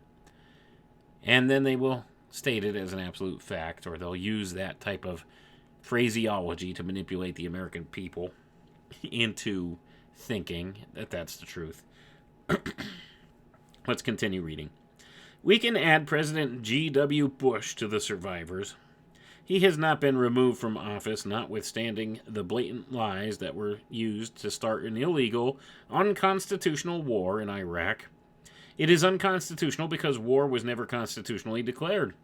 And then they will state it as an absolute fact, or they'll use that type of phraseology to manipulate the American people into thinking that that's the truth. Let's continue reading. We can add President G.W. Bush to the survivors. He has not been removed from office, notwithstanding the blatant lies that were used to start an illegal, unconstitutional war in Iraq. It is unconstitutional because war was never constitutionally declared.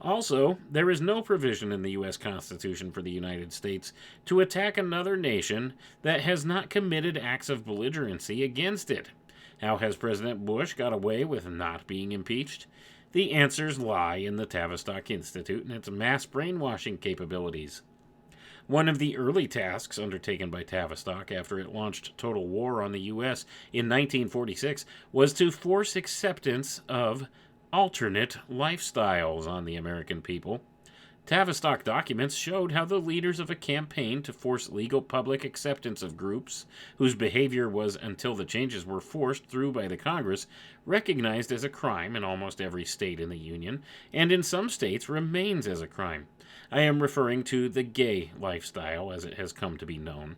Also, there is no provision in the U.S. Constitution for the United States to attack another nation that has not committed acts of belligerency against it. How has President Bush got away with not being impeached? The answers lie in the Tavistock Institute and its mass brainwashing capabilities. One of the early tasks undertaken by Tavistock after it launched total war on the U.S. in 1946 was to force acceptance of alternate lifestyles on the American people. Tavistock documents showed how the leaders of a campaign to force legal public acceptance of groups whose behavior was, until the changes were forced through by the Congress, recognized as a crime in almost every state in the Union, and in some states remains as a crime. I am referring to the gay lifestyle, as it has come to be known.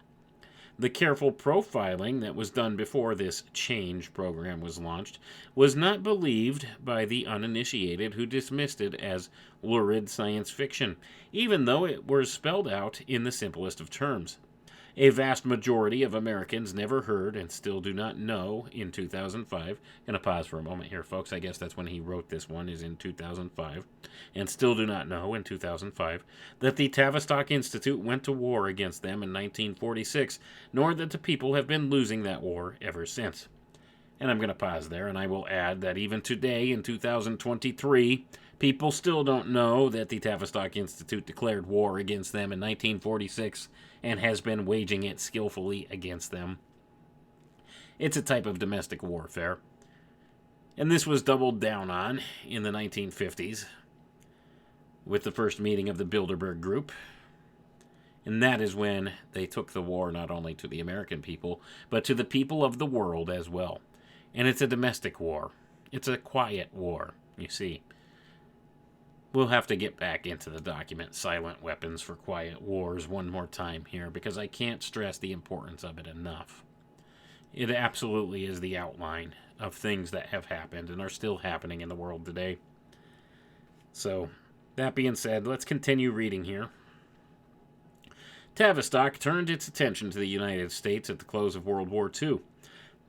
The careful profiling that was done before this change program was launched was not believed by the uninitiated, who dismissed it as lurid science fiction, even though it was spelled out in the simplest of terms. A vast majority of Americans never heard and still do not know in 2005. Gonna pause for a moment here, folks. I guess that's when he wrote this one, is in 2005. And still do not know in 2005 that the Tavistock Institute went to war against them in 1946, nor that the people have been losing that war ever since. And I'm going to pause there, and I will add that even today, in 2023, people still don't know that the Tavistock Institute declared war against them in 1946 and has been waging it skillfully against them. It's a type of domestic warfare. And this was doubled down on in the 1950s with the first meeting of the Bilderberg Group. And that is when they took the war not only to the American people, but to the people of the world as well. And it's a domestic war. It's a quiet war, you see. We'll have to get back into the document Silent Weapons for Quiet Wars one more time here, because I can't stress the importance of it enough. It absolutely is the outline of things that have happened and are still happening in the world today. So, that being said, let's continue reading here. Tavistock turned its attention to the United States at the close of World War II.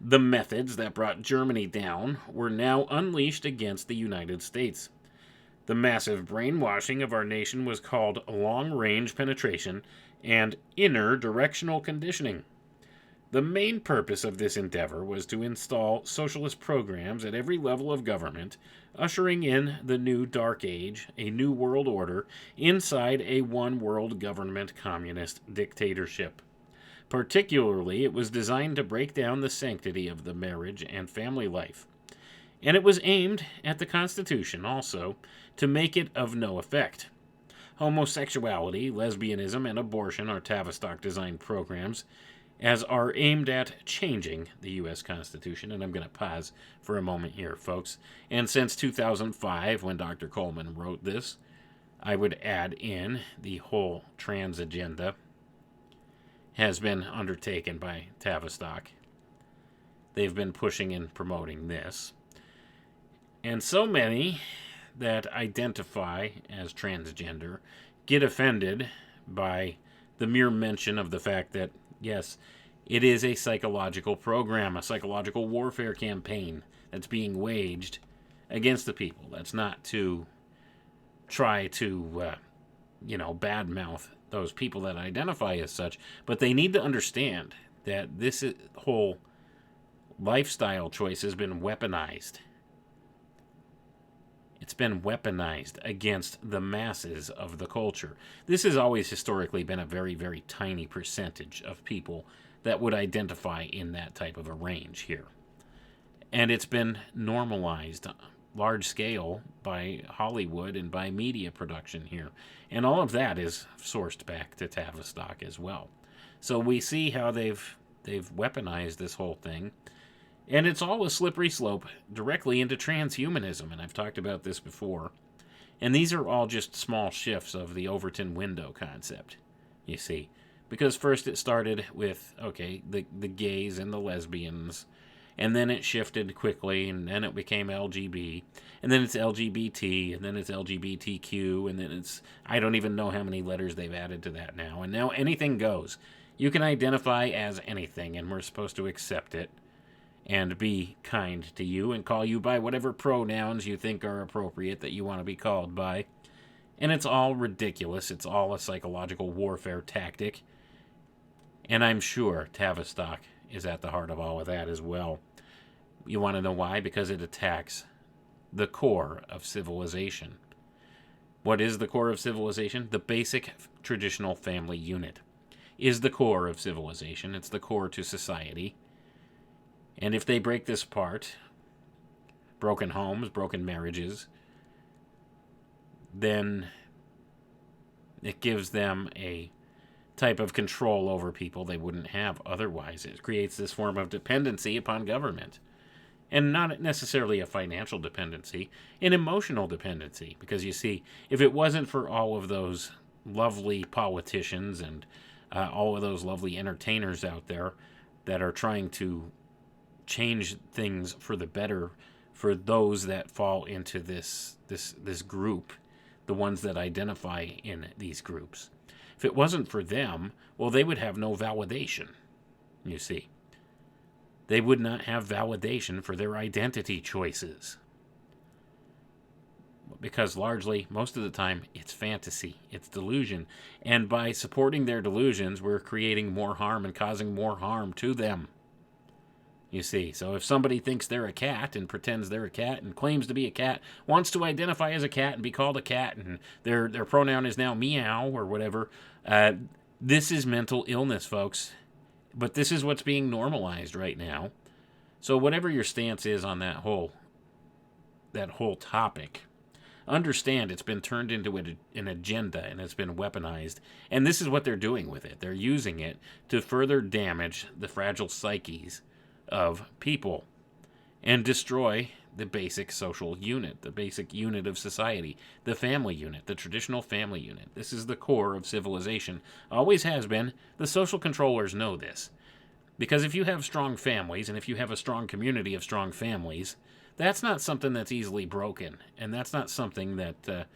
The methods that brought Germany down were now unleashed against the United States. The massive brainwashing of our nation was called long-range penetration and inner directional conditioning. The main purpose of this endeavor was to install socialist programs at every level of government, ushering in the new Dark Age, a new world order, inside a one-world government communist dictatorship. Particularly, it was designed to break down the sanctity of the marriage and family life. And it was aimed at the Constitution also, to make it of no effect. Homosexuality, lesbianism, and abortion are Tavistock-designed programs, as are aimed at changing the U.S. Constitution. And I'm going to pause for a moment here, folks. And since 2005, when Dr. Coleman wrote this, I would add in the whole trans agenda has been undertaken by Tavistock. they've been pushing and promoting this. And so many that identify as transgender get offended by the mere mention of the fact that, yes, it is a psychological program, a psychological warfare campaign that's being waged against the people. That's not to try to, badmouth those people that identify as such, but they need to understand that this whole lifestyle choice has been weaponized. It's been weaponized against the masses of the culture. This has always historically been a very, very tiny percentage of people that would identify in that type of a range here. And it's been normalized large scale by Hollywood and by media production here. And all of that is sourced back to Tavistock as well. So we see how they've weaponized this whole thing. And it's all a slippery slope directly into transhumanism. And I've talked about this before. And these are all just small shifts of the Overton window concept, you see. Because first it started with, the gays and the lesbians, and then it shifted quickly, and then it became LGB, and then it's LGBT, and then it's LGBTQ, and then it's, I don't even know how many letters they've added to that now, and now anything goes. You can identify as anything, and we're supposed to accept it, and be kind to you, and call you by whatever pronouns you think are appropriate that you want to be called by. And it's all ridiculous. It's all a psychological warfare tactic. And I'm sure Tavistock is at the heart of all of that as well. You want to know why? Because it attacks the core of civilization. What is the core of civilization? The basic traditional family unit is the core of civilization. It's the core to society. And if they break this apart, broken homes, broken marriages, then it gives them a type of control over people they wouldn't have otherwise. It creates this form of dependency upon government. And not necessarily a financial dependency, an emotional dependency. Because you see, if it wasn't for all of those lovely politicians and all of those lovely entertainers out there that are trying to change things for the better for those that fall into this group, the ones that identify in these groups. If it wasn't for them, well, they would have no validation, you see. They would not have validation for their identity choices. Because largely, most of the time, it's fantasy, it's delusion. And by supporting their delusions, we're creating more harm and causing more harm to them. You see, so if somebody thinks they're a cat and pretends they're a cat and claims to be a cat, wants to identify as a cat and be called a cat, and their pronoun is now meow or whatever, this is mental illness, folks. But this is what's being normalized right now. So whatever your stance is on that whole topic, understand it's been turned into an agenda and it's been weaponized. And this is what they're doing with it. They're using it to further damage the fragile psyches of people and destroy the basic social unit, the basic unit of society, the family unit, the traditional family unit. This is the core of civilization. Always has been. The social controllers know this. Because if you have strong families and if you have a strong community of strong families, that's not something that's easily broken. And that's not something that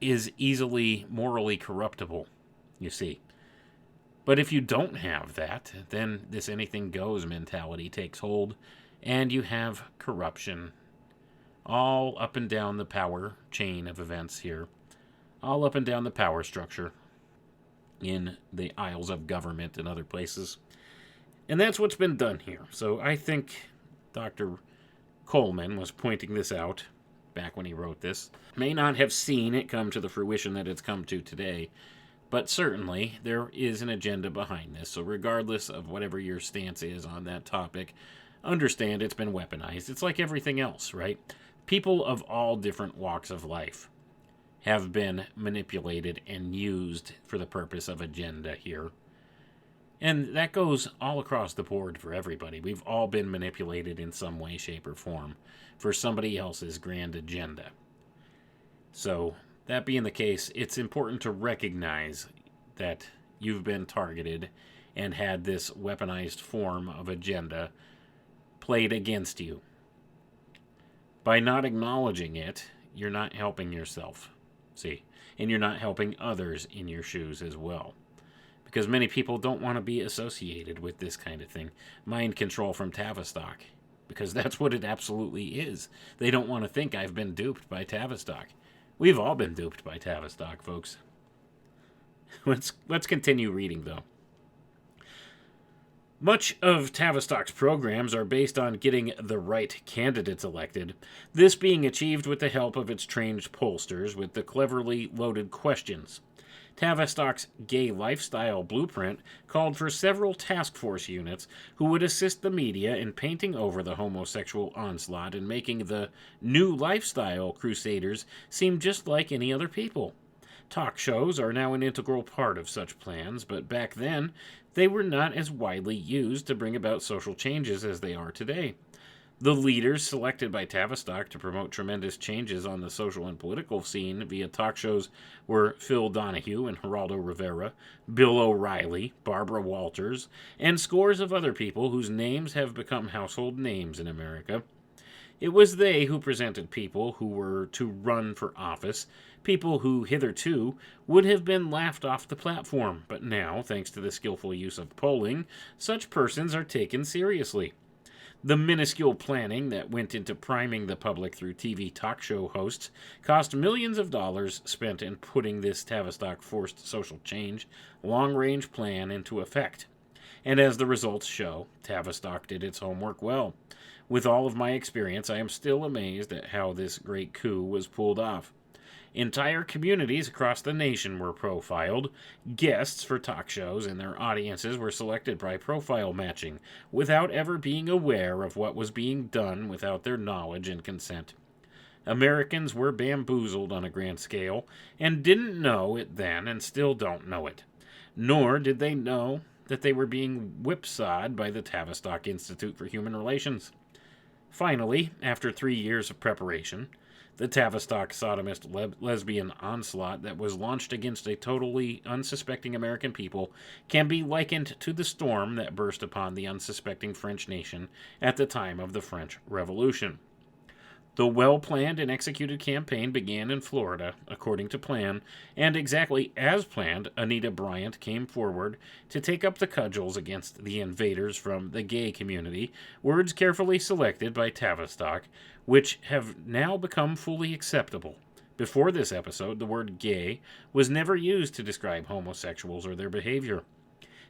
is easily morally corruptible, you see. But if you don't have that, then this anything goes mentality takes hold, and you have corruption all up and down the power chain of events here, all up and down the power structure in the aisles of government and other places. And that's what's been done here. So I think Dr. Coleman was pointing this out back when he wrote this. May not have seen it come to the fruition that it's come to today, but certainly there is an agenda behind this. So regardless of whatever your stance is on that topic, understand it's been weaponized. It's like everything else, right? People of all different walks of life have been manipulated and used for the purpose of agenda here. And that goes all across the board for everybody. We've all been manipulated in some way, shape, or form for somebody else's grand agenda. So, that being the case, it's important to recognize that you've been targeted and had this weaponized form of agenda played against you. By not acknowledging it, you're not helping yourself. See? And you're not helping others in your shoes as well. Because many people don't want to be associated with this kind of thing. Mind control from Tavistock. Because that's what it absolutely is. They don't want to think I've been duped by Tavistock. We've all been duped by Tavistock, folks. Let's continue reading, though. Much of Tavistock's programs are based on getting the right candidates elected, this being achieved with the help of its trained pollsters with the cleverly loaded questions. Tavistock's gay lifestyle blueprint called for several task force units who would assist the media in painting over the homosexual onslaught and making the new lifestyle crusaders seem just like any other people. Talk shows are now an integral part of such plans, but back then, they were not as widely used to bring about social changes as they are today. The leaders selected by Tavistock to promote tremendous changes on the social and political scene via talk shows were Phil Donahue and Geraldo Rivera, Bill O'Reilly, Barbara Walters, and scores of other people whose names have become household names in America. It was they who presented people who were to run for office, people who hitherto would have been laughed off the platform, but now, thanks to the skillful use of polling, such persons are taken seriously. The minuscule planning that went into priming the public through TV talk show hosts cost millions of dollars spent in putting this Tavistock forced social change long-range plan into effect. And as the results show, Tavistock did its homework well. With all of my experience, I am still amazed at how this great coup was pulled off. Entire communities across the nation were profiled. Guests for talk shows and their audiences were selected by profile matching, without ever being aware of what was being done without their knowledge and consent. Americans were bamboozled on a grand scale, and didn't know it then and still don't know it. Nor did they know that they were being whipsawed by the Tavistock Institute for Human Relations. Finally, after 3 years of preparation, the Tavistock sodomist lesbian onslaught that was launched against a totally unsuspecting American people can be likened to the storm that burst upon the unsuspecting French nation at the time of the French Revolution. The well-planned and executed campaign began in Florida, according to plan, and exactly as planned, Anita Bryant came forward to take up the cudgels against the invaders from the gay community, words carefully selected by Tavistock, which have now become fully acceptable. Before this episode, the word gay was never used to describe homosexuals or their behavior.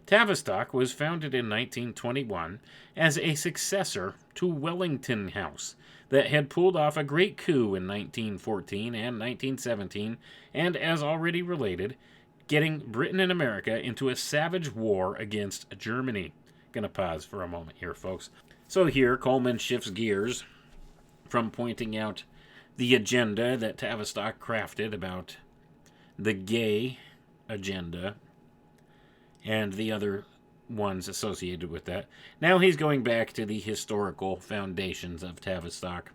Tavistock was founded in 1921 as a successor to Wellington House that had pulled off a great coup in 1914 and 1917, and as already related, getting Britain and America into a savage war against Germany. Gonna pause for a moment here, folks. So here, Coleman shifts gears from pointing out the agenda that Tavistock crafted about the gay agenda and the other ones associated with that. Now he's going back to the historical foundations of Tavistock.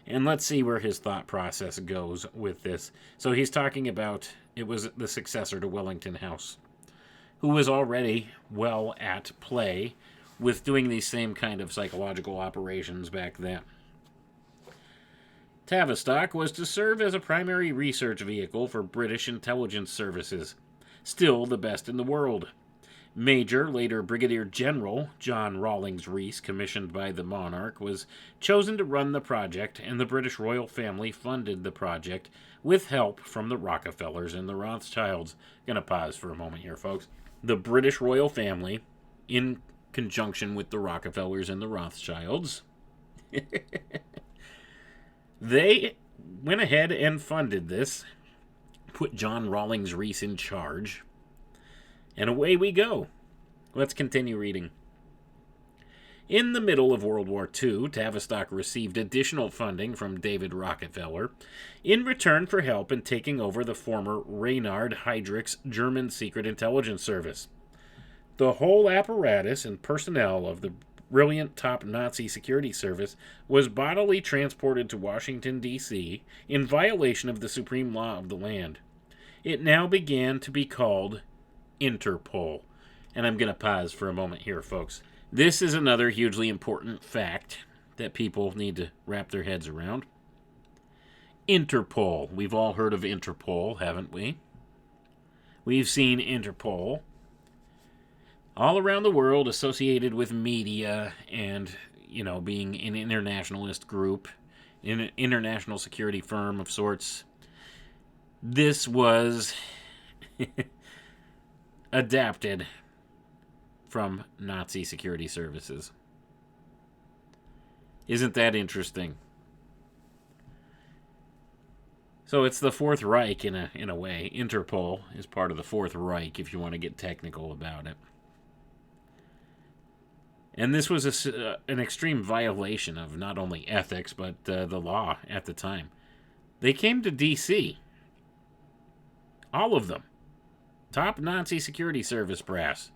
And let's see where his thought process goes with this. So he's talking about it was the successor to Wellington House, who was already well at play with doing these same kind of psychological operations back then. Tavistock was to serve as a primary research vehicle for British intelligence services, still the best in the world. Major, later Brigadier General, John Rawlings Rees, commissioned by the monarch, was chosen to run the project, and the British royal family funded the project with help from the Rockefellers and the Rothschilds. Gonna pause for a moment here, folks. The British royal family, in conjunction with the Rockefellers and the Rothschilds, they went ahead and funded this, put John Rawlings Rees in charge, and away we go. Let's continue reading. In the middle of World War II, Tavistock received additional funding from David Rockefeller in return for help in taking over the former Reinhard Heydrich's German Secret Intelligence Service. The whole apparatus and personnel of the brilliant top Nazi security service was bodily transported to Washington, D.C. in violation of the supreme law of the land. It now began to be called Interpol. And I'm going to pause for a moment here, folks. This is another hugely important fact that people need to wrap their heads around. Interpol. We've all heard of Interpol, haven't we? We've seen Interpol all around the world associated with media and, being an internationalist group, an international security firm of sorts. This was adapted from Nazi security services. Isn't that interesting? So it's the Fourth Reich in a way. Interpol is part of the Fourth Reich, if you want to get technical about it. And this was an extreme violation of not only ethics, but the law at the time. They came to D.C. All of them. Top Nazi security service brass.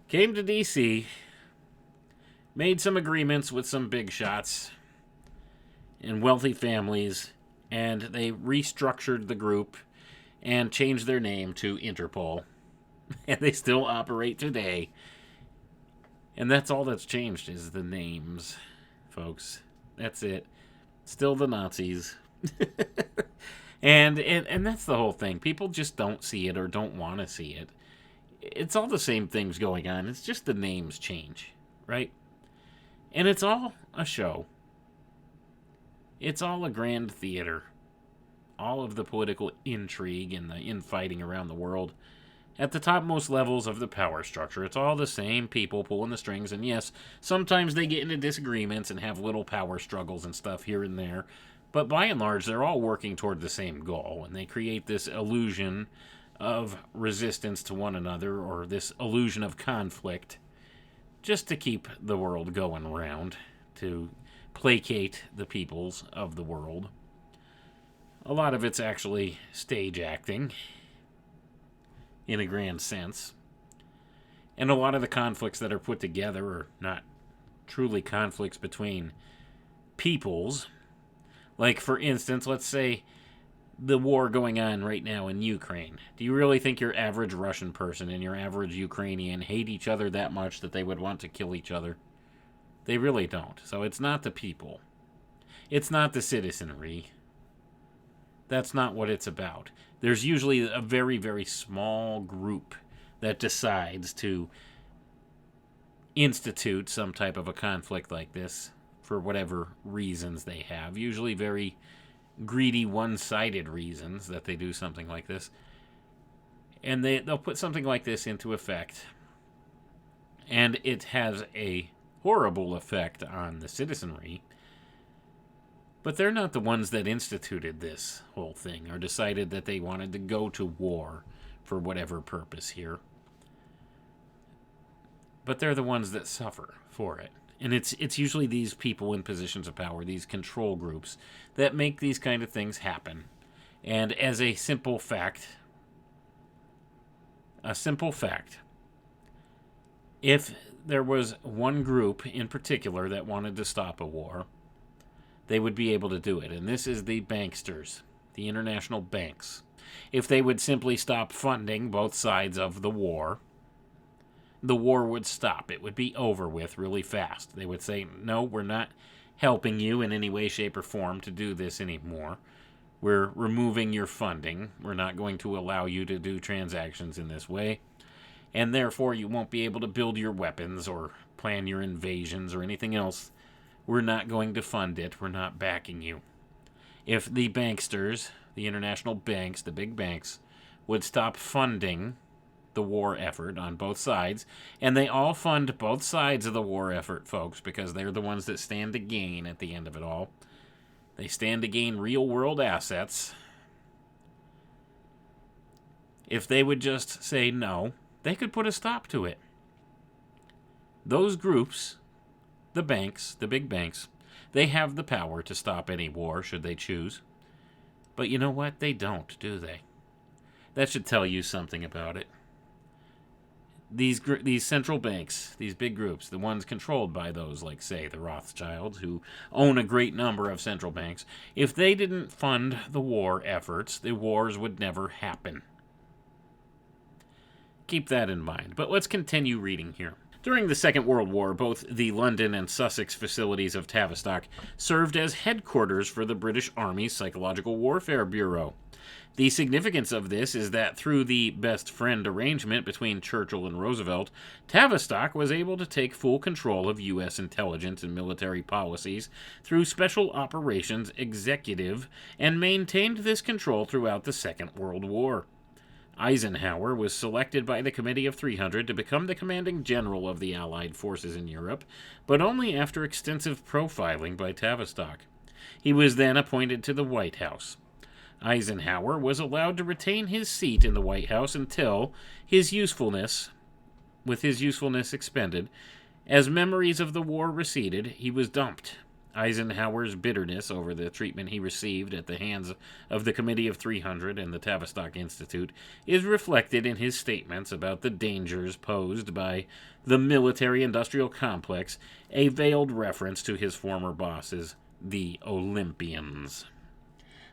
Came to D.C., made some agreements with some big shots and wealthy families, and they restructured the group and changed their name to Interpol. And they still operate today. And that's all that's changed is the names, folks. That's it. Still the Nazis. and that's the whole thing. People just don't see it or don't want to see it. It's all the same things going on. It's just the names change, right? And it's all a show. It's all a grand theater. All of the political intrigue and the infighting around the world at the topmost levels of the power structure. It's all the same people pulling the strings. And yes, sometimes they get into disagreements and have little power struggles and stuff here and there. But by and large, they're all working toward the same goal. And they create this illusion of resistance to one another, or this illusion of conflict, just to keep the world going round, to placate the peoples of the world. A lot of it's actually stage acting, in a grand sense. And a lot of the conflicts that are put together are not truly conflicts between peoples. Like, for instance, let's say the war going on right now in Ukraine. Do you really think your average Russian person and your average Ukrainian hate each other that much that they would want to kill each other? They really don't. So it's not the people. It's not the citizenry. That's not what it's about. There's usually a very, very small group that decides to institute some type of a conflict like this for whatever reasons they have. Usually very greedy, one-sided reasons that they do something like this. And they'll put something like this into effect. And it has a horrible effect on the citizenry. But they're not the ones that instituted this whole thing or decided that they wanted to go to war for whatever purpose here. But they're the ones that suffer for it. And it's usually these people in positions of power, these control groups, that make these kind of things happen. And as a simple fact, if there was one group in particular that wanted to stop a war, they would be able to do it. And this is the banksters, the international banks. If they would simply stop funding both sides of the war would stop. It would be over with really fast. They would say, no, we're not helping you in any way, shape, or form to do this anymore. We're removing your funding. We're not going to allow you to do transactions in this way. And therefore, you won't be able to build your weapons or plan your invasions or anything else. We're not going to fund it. We're not backing you. If the banksters, the international banks, the big banks, would stop funding the war effort on both sides, and they all fund both sides of the war effort, folks, because they're the ones that stand to gain at the end of it all. They stand to gain real-world assets. If they would just say no, they could put a stop to it. Those groups, the banks, the big banks, they have the power to stop any war should they choose. But you know what? They don't, do they? That should tell you something about it. These central banks, these big groups, the ones controlled by those like, say, the Rothschilds, who own a great number of central banks, if they didn't fund the war efforts, the wars would never happen. Keep that in mind. But let's continue reading here. During the Second World War, both the London and Sussex facilities of Tavistock served as headquarters for the British Army's Psychological Warfare Bureau. The significance of this is that through the best friend arrangement between Churchill and Roosevelt, Tavistock was able to take full control of U.S. intelligence and military policies through Special Operations Executive and maintained this control throughout the Second World War. Eisenhower was selected by the Committee of 300 to become the commanding general of the Allied forces in Europe, but only after extensive profiling by Tavistock. He was then appointed to the White House. Eisenhower was allowed to retain his seat in the White House until his usefulness expended. As memories of the war receded, he was dumped. Eisenhower's bitterness over the treatment he received at the hands of the Committee of 300 and the Tavistock Institute is reflected in his statements about the dangers posed by the military-industrial complex, a veiled reference to his former bosses, the Olympians.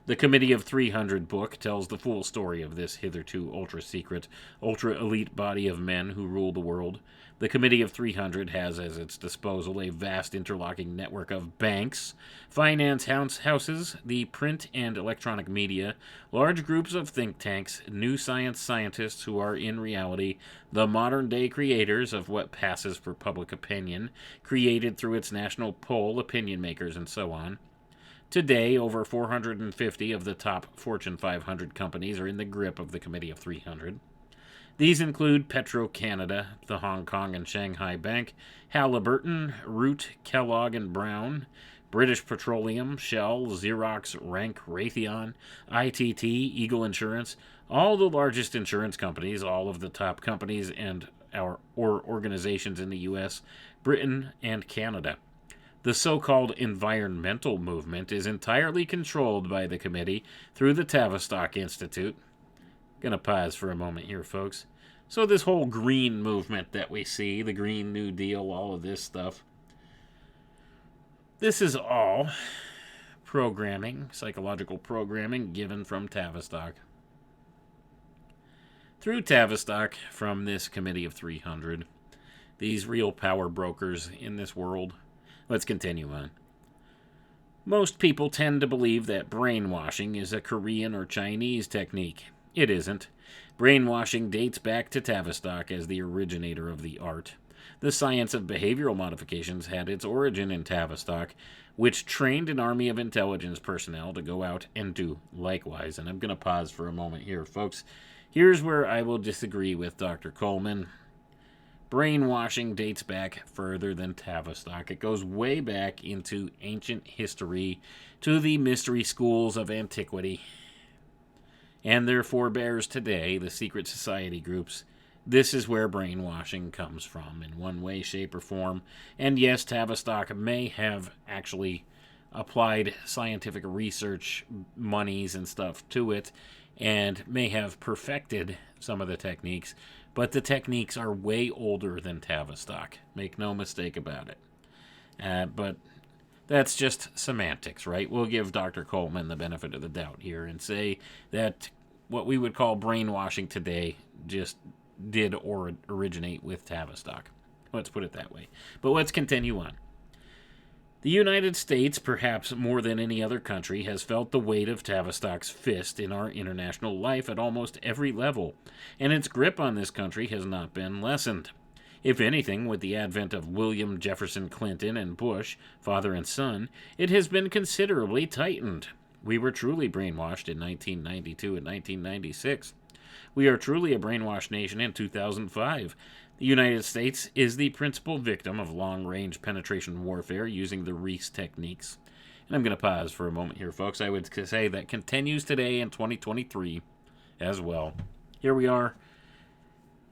The Committee of 300 book tells the full story of this hitherto ultra-secret, ultra-elite body of men who rule the world. The Committee of 300 has at its disposal a vast interlocking network of banks, finance houses, the print and electronic media, large groups of think tanks, new science scientists who are in reality the modern-day creators of what passes for public opinion, created through its national poll, opinion makers, and so on. Today, over 450 of the top Fortune 500 companies are in the grip of the Committee of 300. These include Petro-Canada, the Hong Kong and Shanghai Bank, Halliburton, Root, Kellogg and Brown, British Petroleum, Shell, Xerox, Rank, Raytheon, ITT, Eagle Insurance, all the largest insurance companies, all of the top companies and organizations in the U.S., Britain, and Canada. The so-called environmental movement is entirely controlled by the committee through the Tavistock Institute. Gonna pause for a moment here, folks. So this whole green movement that we see, the Green New Deal, all of this stuff, this is all programming, psychological programming given from Tavistock. Through Tavistock, from this Committee of 300, these real power brokers in this world. Let's continue on. Most people tend to believe that brainwashing is a Korean or Chinese technique. It isn't. Brainwashing dates back to Tavistock as the originator of the art. The science of behavioral modifications had its origin in Tavistock, which trained an army of intelligence personnel to go out and do likewise. And I'm going to pause for a moment here, folks. Here's where I will disagree with Dr. Coleman. Brainwashing dates back further than Tavistock. It goes way back into ancient history, to the mystery schools of antiquity, and their forebears today, the secret society groups. This is where brainwashing comes from, in one way, shape, or form. And yes, Tavistock may have actually applied scientific research monies and stuff to it, and may have perfected some of the techniques, but the techniques are way older than Tavistock. Make no mistake about it. But that's just semantics, right? We'll give Dr. Coleman the benefit of the doubt here and say that what we would call brainwashing today just did originate with Tavistock. Let's put it that way. But let's continue on. The United States, perhaps more than any other country, has felt the weight of Tavistock's fist in our international life at almost every level, and its grip on this country has not been lessened. If anything, with the advent of William Jefferson Clinton and Bush, father and son, it has been considerably tightened. We were truly brainwashed in 1992 and 1996. We are truly a brainwashed nation in 2005. The United States is the principal victim of long-range penetration warfare using the Reese techniques. And I'm going to pause for a moment here, folks. I would say that continues today in 2023 as well. Here we are,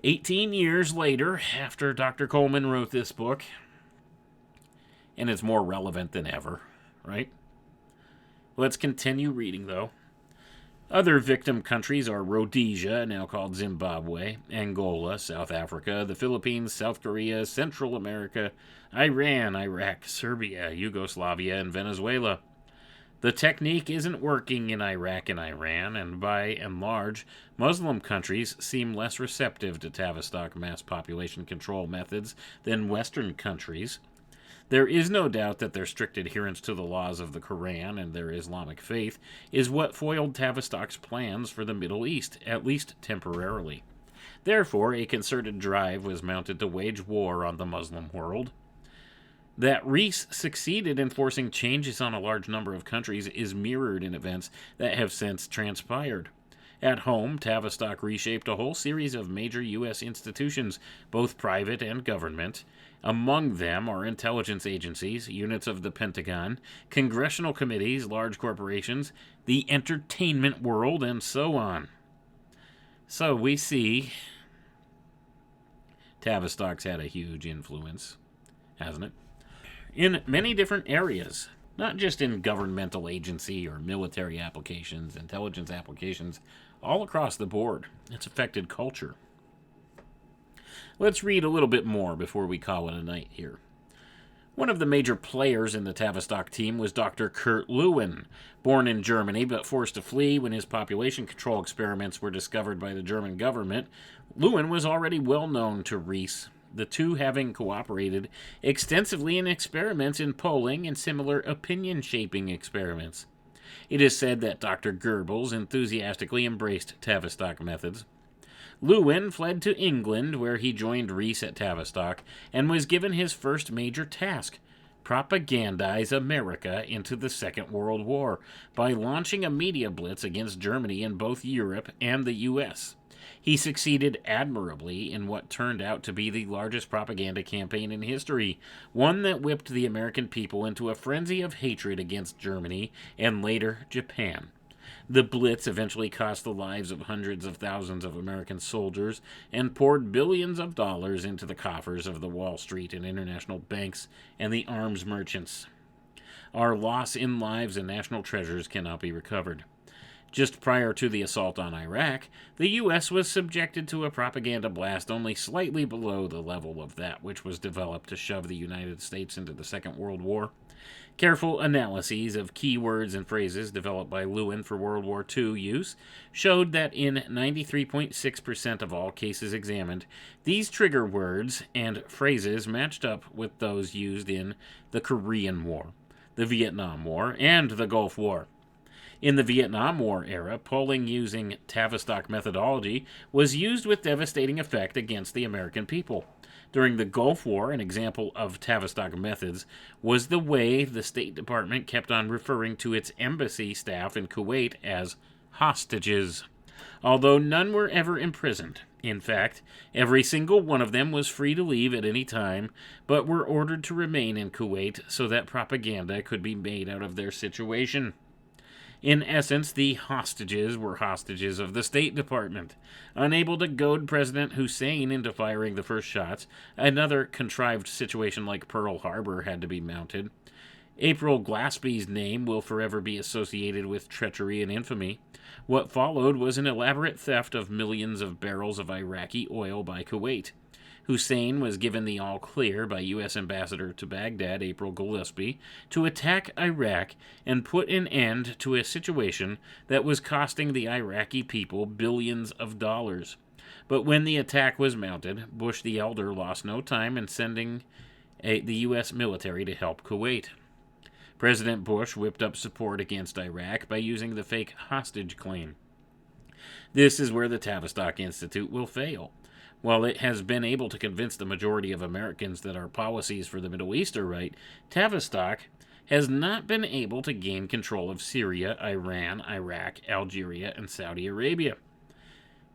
18 years later, after Dr. Coleman wrote this book, and it's more relevant than ever, right? Let's continue reading, though. Other victim countries are Rhodesia, now called Zimbabwe, Angola, South Africa, the Philippines, South Korea, Central America, Iran, Iraq, Serbia, Yugoslavia, and Venezuela. The technique isn't working in Iraq and Iran, and by and large, Muslim countries seem less receptive to Tavistock mass population control methods than Western countries. There is no doubt that their strict adherence to the laws of the Koran and their Islamic faith is what foiled Tavistock's plans for the Middle East, at least temporarily. Therefore, a concerted drive was mounted to wage war on the Muslim world. That Rees succeeded in forcing changes on a large number of countries is mirrored in events that have since transpired. At home, Tavistock reshaped a whole series of major U.S. institutions, both private and government. Among them are intelligence agencies, units of the Pentagon, congressional committees, large corporations, the entertainment world, and so on. So we see Tavistock's had a huge influence, hasn't it? In many different areas, not just in governmental agency or military applications, intelligence applications, all across the board. It's affected culture. Let's read a little bit more before we call it a night here. One of the major players in the Tavistock team was Dr. Kurt Lewin, born in Germany but forced to flee when his population control experiments were discovered by the German government. Lewin was already well known to Rees, the two having cooperated extensively in experiments in polling and similar opinion-shaping experiments. It is said that Dr. Goebbels enthusiastically embraced Tavistock methods. Lewin fled to England, where he joined Rees at Tavistock, and was given his first major task: propagandize America into the Second World War by launching a media blitz against Germany in both Europe and the U.S. He succeeded admirably in what turned out to be the largest propaganda campaign in history, one that whipped the American people into a frenzy of hatred against Germany and later Japan. The Blitz eventually cost the lives of hundreds of thousands of American soldiers and poured billions of dollars into the coffers of the Wall Street and international banks and the arms merchants. Our loss in lives and national treasures cannot be recovered. Just prior to the assault on Iraq, the U.S. was subjected to a propaganda blast only slightly below the level of that which was developed to shove the United States into the Second World War. Careful analyses of keywords and phrases developed by Lewin for World War II use showed that in 93.6% of all cases examined, these trigger words and phrases matched up with those used in the Korean War, the Vietnam War, and the Gulf War. In the Vietnam War era, polling using Tavistock methodology was used with devastating effect against the American people. During the Gulf War, an example of Tavistock methods was the way the State Department kept on referring to its embassy staff in Kuwait as hostages, although none were ever imprisoned. In fact, every single one of them was free to leave at any time, but were ordered to remain in Kuwait so that propaganda could be made out of their situation. In essence, the hostages were hostages of the State Department. Unable to goad President Hussein into firing the first shots, another contrived situation like Pearl Harbor had to be mounted. April Glaspie's name will forever be associated with treachery and infamy. What followed was an elaborate theft of millions of barrels of Iraqi oil by Kuwait. Hussein was given the all-clear by U.S. Ambassador to Baghdad, April Gillespie, to attack Iraq and put an end to a situation that was costing the Iraqi people billions of dollars. But when the attack was mounted, Bush the Elder lost no time in sending the U.S. military to help Kuwait. President Bush whipped up support against Iraq by using the fake hostage claim. This is where the Tavistock Institute will fail. While it has been able to convince the majority of Americans that our policies for the Middle East are right, Tavistock has not been able to gain control of Syria, Iran, Iraq, Algeria, and Saudi Arabia.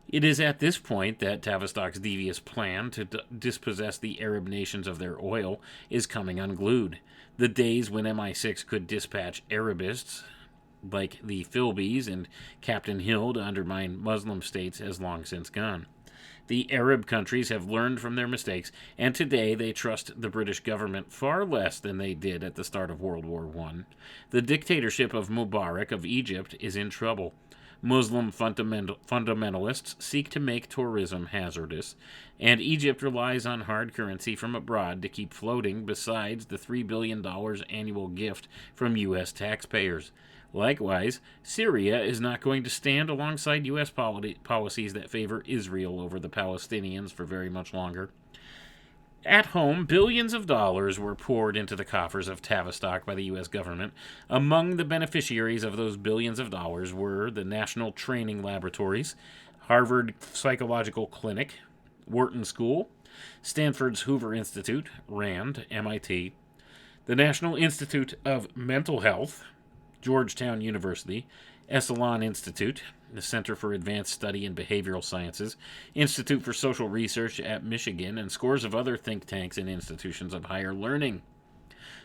It is at this point that Tavistock's devious plan to dispossess the Arab nations of their oil is coming unglued. The days when MI6 could dispatch Arabists like the Philbys and Captain Hill to undermine Muslim states has long since gone. The Arab countries have learned from their mistakes, and today they trust the British government far less than they did at the start of World War I. The dictatorship of Mubarak of Egypt is in trouble. Muslim fundamentalists seek to make tourism hazardous, and Egypt relies on hard currency from abroad to keep floating besides the $3 billion annual gift from U.S. taxpayers. Likewise, Syria is not going to stand alongside U.S. policies that favor Israel over the Palestinians for very much longer. At home, billions of dollars were poured into the coffers of Tavistock by the U.S. government. Among the beneficiaries of those billions of dollars were the National Training Laboratories, Harvard Psychological Clinic, Wharton School, Stanford's Hoover Institute, RAND, MIT, the National Institute of Mental Health, Georgetown University, Esalen Institute, the Center for Advanced Study in Behavioral Sciences, Institute for Social Research at Michigan, and scores of other think tanks and institutions of higher learning.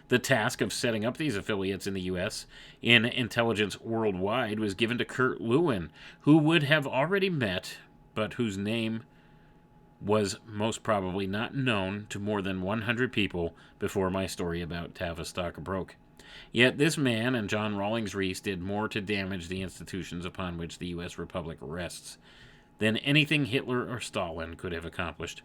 The task of setting up these affiliates in the U.S. in intelligence worldwide was given to Kurt Lewin, who would have already met, but whose name was most probably not known to more than 100 people before my story about Tavistock broke. Yet this man and John Rawlings Rees did more to damage the institutions upon which the U.S. Republic rests than anything Hitler or Stalin could have accomplished.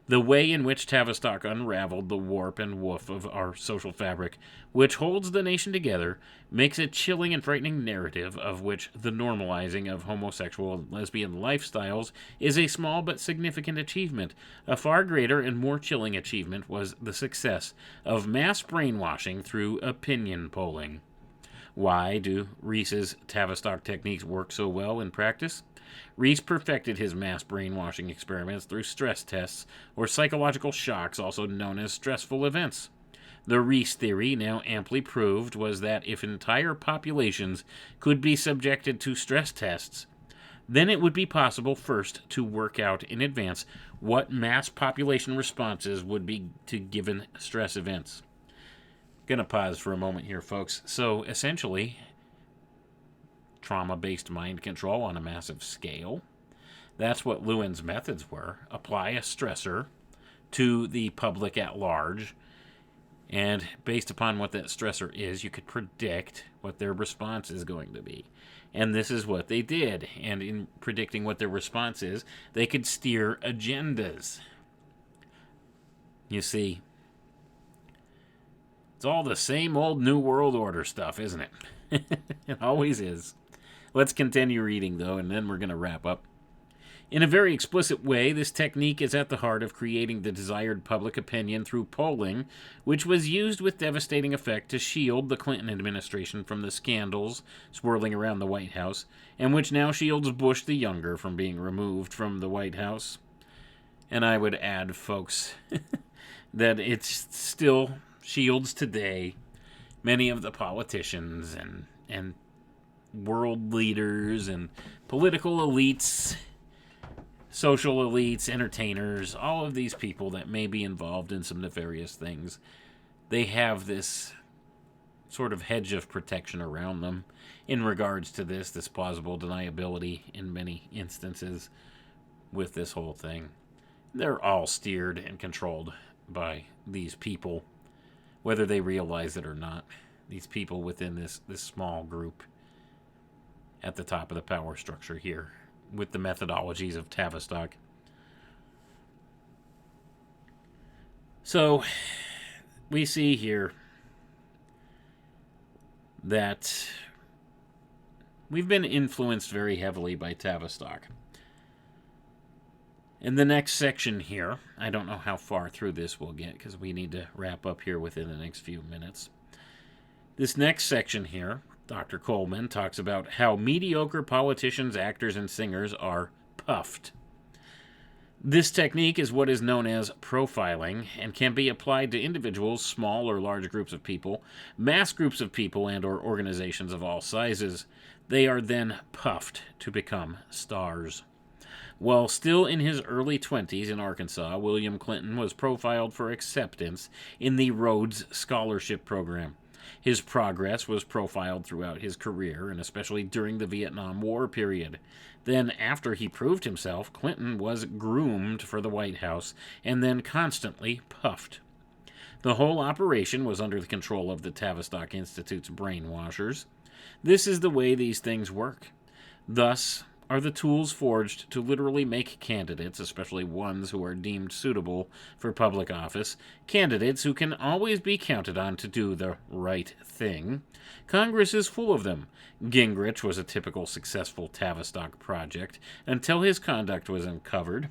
The way in which Tavistock unraveled the warp and woof of our social fabric, which holds the nation together, makes a chilling and frightening narrative of which the normalizing of homosexual and lesbian lifestyles is a small but significant achievement. A far greater and more chilling achievement was the success of mass brainwashing through opinion polling. Why do Rees's Tavistock techniques work so well in practice? Rees perfected his mass brainwashing experiments through stress tests, or psychological shocks, also known as stressful events. The Rees theory, now amply proved, was that if entire populations could be subjected to stress tests, then it would be possible first to work out in advance what mass population responses would be to given stress events. Gonna pause for a moment here, folks. So, essentially, trauma-based mind control on a massive scale. That's what Lewin's methods were. Apply a stressor to the public at large, and based upon what that stressor is, you could predict what their response is going to be. And this is what they did. And in predicting what their response is, they could steer agendas. You see, it's all the same old New World Order stuff, isn't it? It always is. Let's continue reading, though, and then we're going to wrap up. In a very explicit way, this technique is at the heart of creating the desired public opinion through polling, which was used with devastating effect to shield the Clinton administration from the scandals swirling around the White House, and which now shields Bush the Younger from being removed from the White House. And I would add, folks, that it still shields today many of the politicians and world leaders and political elites, social elites, entertainers, all of these people that may be involved in some nefarious things. They have this sort of hedge of protection around them in regards to this plausible deniability in many instances with this whole thing. They're all steered and controlled by these people, whether they realize it or not. These people within this small group at the top of the power structure here, with the methodologies of Tavistock. So, we see here that we've been influenced very heavily by Tavistock. In the next section here, I don't know how far through this we'll get, because we need to wrap up here within the next few minutes. This next section here, Dr. Coleman talks about how mediocre politicians, actors, and singers are puffed. This technique is what is known as profiling and can be applied to individuals, small or large groups of people, mass groups of people, and or organizations of all sizes. They are then puffed to become stars. While still in his early 20s in Arkansas, William Clinton was profiled for acceptance in the Rhodes Scholarship Program. His progress was profiled throughout his career, and especially during the Vietnam War period. Then, after he proved himself, Clinton was groomed for the White House, and then constantly puffed. The whole operation was under the control of the Tavistock Institute's brainwashers. This is the way these things work. Thus, are the tools forged to literally make candidates, especially ones who are deemed suitable for public office, candidates who can always be counted on to do the right thing. Congress is full of them. Gingrich was a typical successful Tavistock project until his conduct was uncovered.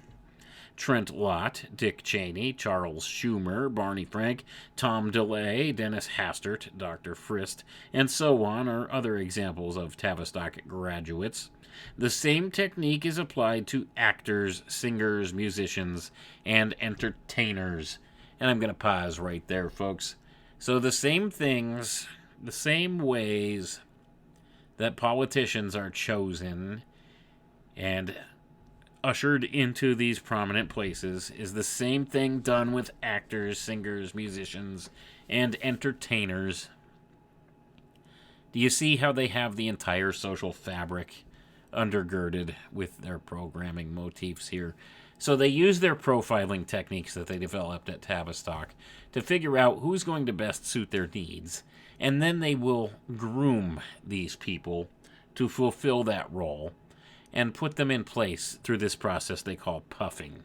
Trent Lott, Dick Cheney, Charles Schumer, Barney Frank, Tom DeLay, Dennis Hastert, Dr. Frist, and so on are other examples of Tavistock graduates. The same technique is applied to actors, singers, musicians, and entertainers. And I'm going to pause right there, folks. So the same things, the same ways that politicians are chosen and ushered into these prominent places is the same thing done with actors, singers, musicians, and entertainers. Do you see how they have the entire social fabric undergirded with their programming motifs here? So they use their profiling techniques that they developed at Tavistock to figure out who's going to best suit their needs, and then they will groom these people to fulfill that role and put them in place through this process they call puffing.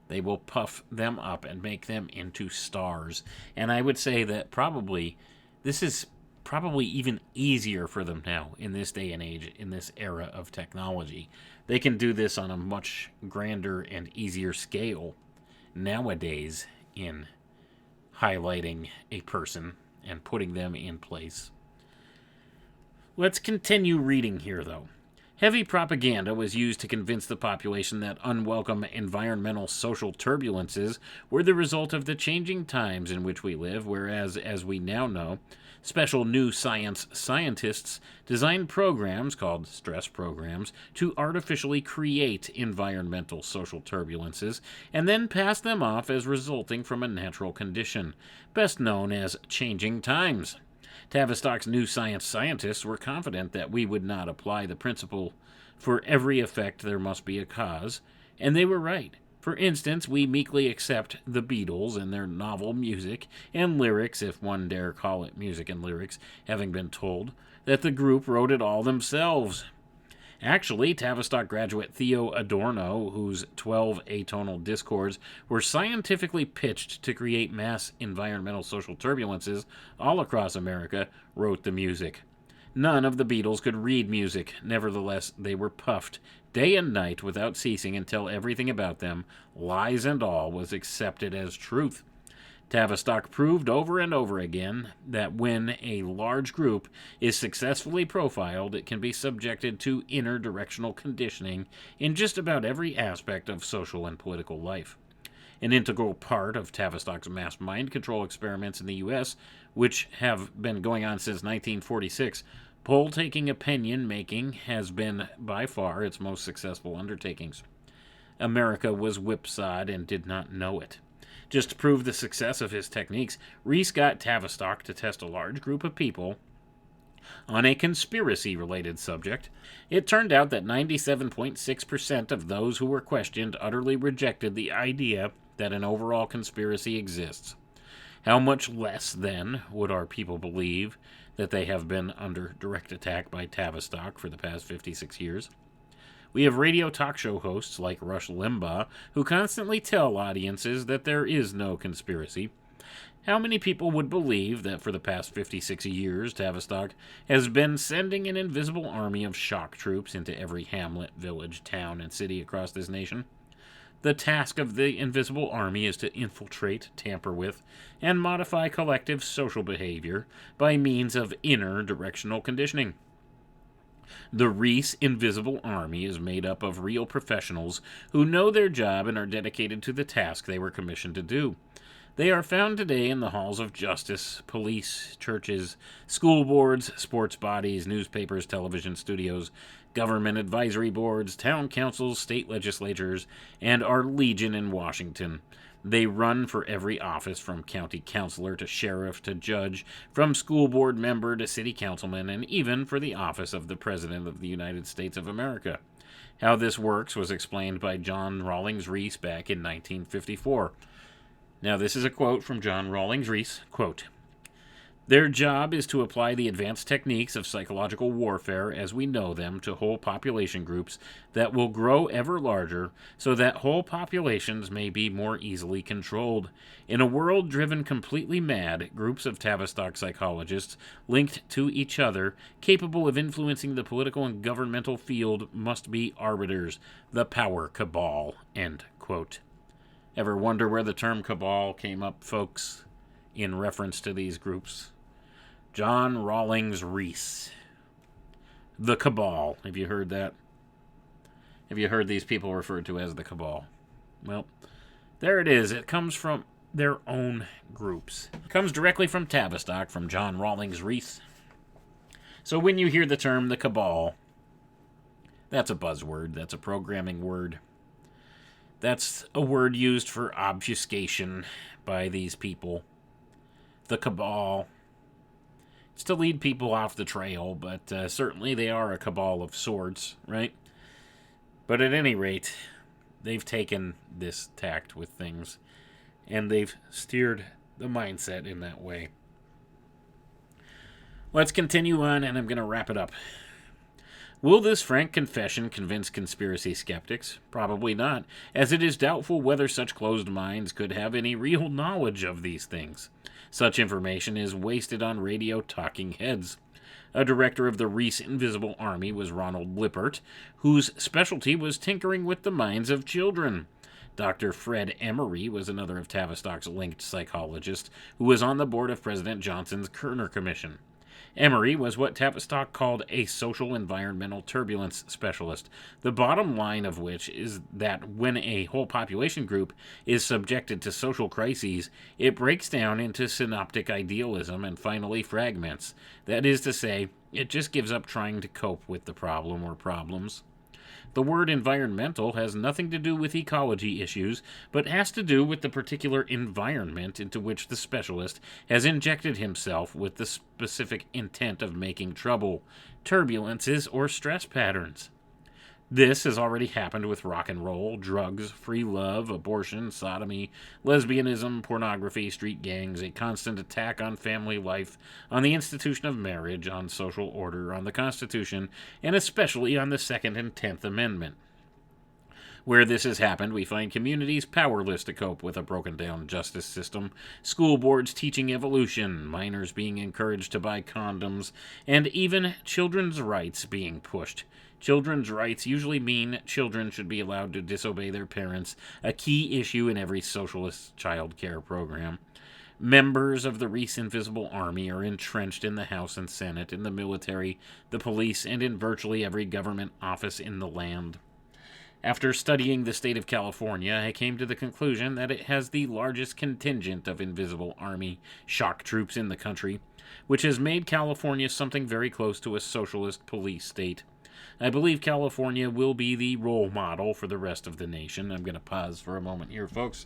They will puff them up and make them into stars. And I would say that this is probably even easier for them now in this day and age, in this era of technology. They can do this on a much grander and easier scale nowadays in highlighting a person and putting them in place. Let's continue reading here, though. Heavy propaganda was used to convince the population that unwelcome environmental social turbulences were the result of the changing times in which we live, whereas, as we now know, special new science scientists designed programs called stress programs to artificially create environmental social turbulences and then pass them off as resulting from a natural condition, best known as changing times. Tavistock's new science scientists were confident that we would not apply the principle for every effect there must be a cause, and they were right. For instance, we meekly accept the Beatles and their novel music and lyrics, if one dare call it music and lyrics, having been told that the group wrote it all themselves. Actually, Tavistock graduate Theo Adorno, whose 12 atonal discords were scientifically pitched to create mass environmental social turbulences all across America, wrote the music. None of the Beatles could read music. Nevertheless, they were puffed day and night without ceasing until everything about them, lies and all, was accepted as truth. Tavistock proved over and over again that when a large group is successfully profiled, it can be subjected to inner directional conditioning in just about every aspect of social and political life. An integral part of Tavistock's mass mind control experiments in the U.S., which have been going on since 1946, poll-taking opinion making has been by far its most successful undertakings. America was whipsawed and did not know it. Just to prove the success of his techniques, Rees got Tavistock to test a large group of people on a conspiracy-related subject. It turned out that 97.6% of those who were questioned utterly rejected the idea that an overall conspiracy exists. How much less, then, would our people believe that they have been under direct attack by Tavistock for the past 56 years? We have radio talk show hosts like Rush Limbaugh who constantly tell audiences that there is no conspiracy. How many people would believe that for the past 56 years Tavistock has been sending an invisible army of shock troops into every hamlet, village, town, and city across this nation? The task of the invisible army is to infiltrate, tamper with, and modify collective social behavior by means of inner directional conditioning. The Rees Invisible Army is made up of real professionals who know their job and are dedicated to the task they were commissioned to do. They are found today in the halls of justice, police, churches, school boards, sports bodies, newspapers, television studios, government advisory boards, town councils, state legislatures, and are legion in Washington. They run for every office from county councilor to sheriff to judge, from school board member to city councilman, and even for the office of the President of the United States of America. How this works was explained by John Rawlings Rees back in 1954. Now, this is a quote from John Rawlings Rees, quote, Their job is to apply the advanced techniques of psychological warfare as we know them to whole population groups that will grow ever larger so that whole populations may be more easily controlled. In a world driven completely mad, groups of Tavistock psychologists linked to each other, capable of influencing the political and governmental field, must be arbiters, the power cabal. End quote. Ever wonder where the term cabal came up, folks, in reference to these groups? John Rawlings Rees. The Cabal. Have you heard that? Have you heard these people referred to as the Cabal? Well, there it is. It comes from their own groups. It comes directly from Tavistock, from John Rawlings Rees. So when you hear the term the Cabal, that's a buzzword. That's a programming word. That's a word used for obfuscation by these people. The Cabal. It's to lead people off the trail, but certainly they are a cabal of sorts, right? But at any rate, they've taken this tact with things, and they've steered the mindset in that way. Let's continue on, and I'm going to wrap it up. Will this frank confession convince conspiracy skeptics? Probably not, as it is doubtful whether such closed minds could have any real knowledge of these things. Such information is wasted on radio talking heads. A director of the Rees Invisible Army was Ronald Lippert, whose specialty was tinkering with the minds of children. Dr. Fred Emery was another of Tavistock's linked psychologists, who was on the board of President Johnson's Kerner Commission. Emery was what Tavistock called a social environmental turbulence specialist, the bottom line of which is that when a whole population group is subjected to social crises, it breaks down into synoptic idealism and finally fragments. That is to say, it just gives up trying to cope with the problem or problems. The word environmental has nothing to do with ecology issues, but has to do with the particular environment into which the specialist has injected himself with the specific intent of making trouble, turbulences, or stress patterns. This has already happened with rock and roll, drugs, free love, abortion, sodomy, lesbianism, pornography, street gangs, a constant attack on family life, on the institution of marriage, on social order, on the Constitution, and especially on the Second and 10th Amendment. Where this has happened, we find communities powerless to cope with a broken-down justice system, school boards teaching evolution, minors being encouraged to buy condoms, and even children's rights being pushed. Children's rights usually mean children should be allowed to disobey their parents, a key issue in every socialist child care program. Members of the Rees Invisible Army are entrenched in the House and Senate, in the military, the police, and in virtually every government office in the land. After studying the state of California, I came to the conclusion that it has the largest contingent of Invisible Army shock troops in the country, which has made California something very close to a socialist police state. I believe California will be the role model for the rest of the nation. I'm going to pause for a moment here, folks.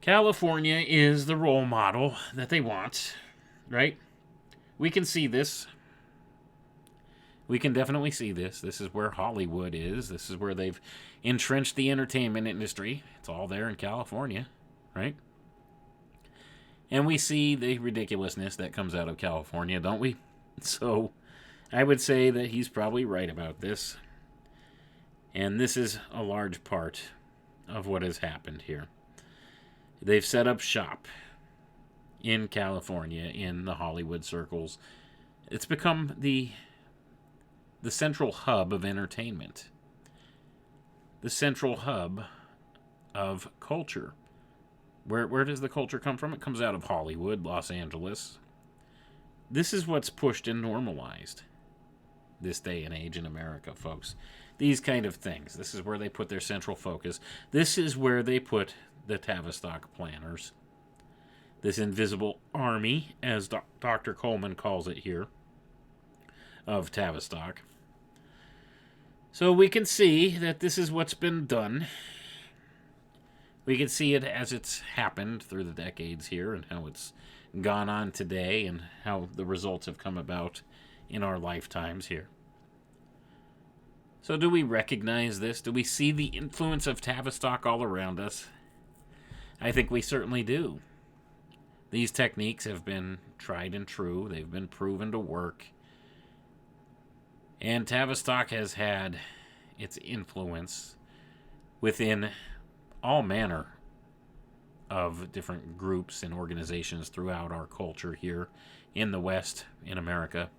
California is the role model that they want, right? We can see this. We can definitely see this. This is where Hollywood is. This is where they've entrenched the entertainment industry. It's all there in California, right? And we see the ridiculousness that comes out of California, don't we? So I would say that he's probably right about this. And this is a large part of what has happened here. They've set up shop in California, in the Hollywood circles. It's become the central hub of entertainment. The central hub of culture. Where does the culture come from? It comes out of Hollywood, Los Angeles. This is what's pushed and normalized this day and age in America, folks. These kind of things. This is where they put their central focus. This is where they put the Tavistock planners. This invisible army, as Dr. Coleman calls it here, of Tavistock. So we can see that this is what's been done. We can see it as it's happened through the decades here and how it's gone on today and how the results have come about in our lifetimes here. So do we recognize this? Do we see the influence of Tavistock all around us? I think we certainly do. These techniques have been tried and true. They've been proven to work. And Tavistock has had its influence within all manner of different groups and organizations throughout our culture here in the West, in America.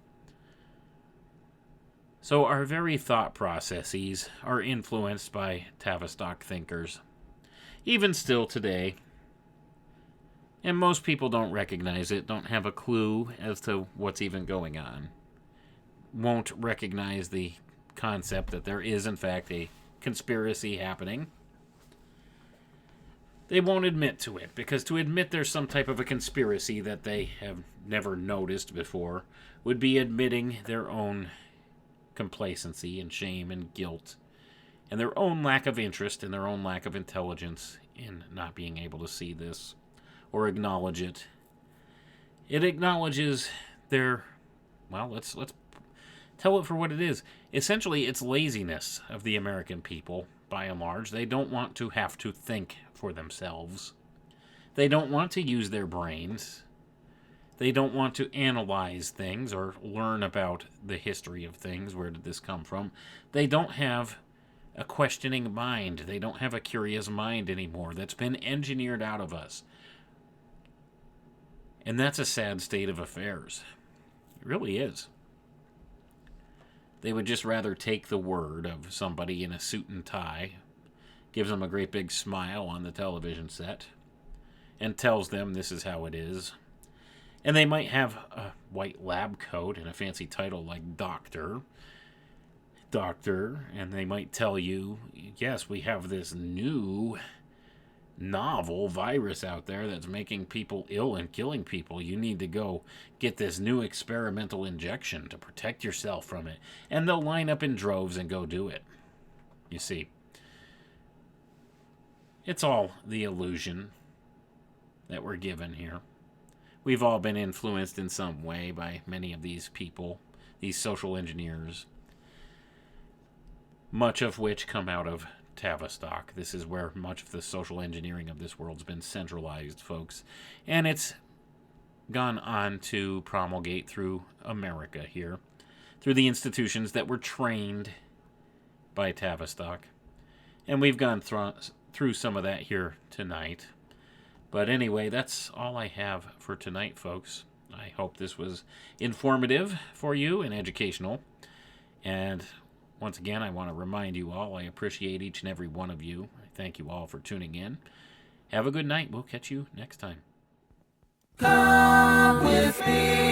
So our very thought processes are influenced by Tavistock thinkers, even still today. And most people don't recognize it, don't have a clue as to what's even going on. Won't recognize the concept that there is, in fact, a conspiracy happening. They won't admit to it, because to admit there's some type of a conspiracy that they have never noticed before would be admitting their own complacency and shame and guilt and their own lack of interest and their own lack of intelligence in not being able to see this or acknowledge it. It acknowledges their, well, let's tell it for what it is. Essentially, it's laziness of the American people, by and large. They don't want to have to think for themselves. They don't want to use their brains. They don't want to analyze things or learn about the history of things. Where did this come from? They don't have a questioning mind. They don't have a curious mind anymore. That's been engineered out of us. And that's a sad state of affairs. It really is. They would just rather take the word of somebody in a suit and tie, gives them a great big smile on the television set, and tells them this is how it is. And they might have a white lab coat and a fancy title like doctor, and they might tell you, yes, we have this new novel virus out there that's making people ill and killing people. You need to go get this new experimental injection to protect yourself from it. And they'll line up in droves and go do it. You see, it's all the illusion that we're given here. We've all been influenced in some way by many of these people, these social engineers, much of which come out of Tavistock. This is where much of the social engineering of this world's been centralized, folks. And it's gone on to promulgate through America here, through the institutions that were trained by Tavistock. And we've gone through some of that here tonight. But anyway, that's all I have for tonight, folks. I hope this was informative for you and educational. And once again, I want to remind you all, I appreciate each and every one of you. I thank you all for tuning in. Have a good night. We'll catch you next time. Come with me.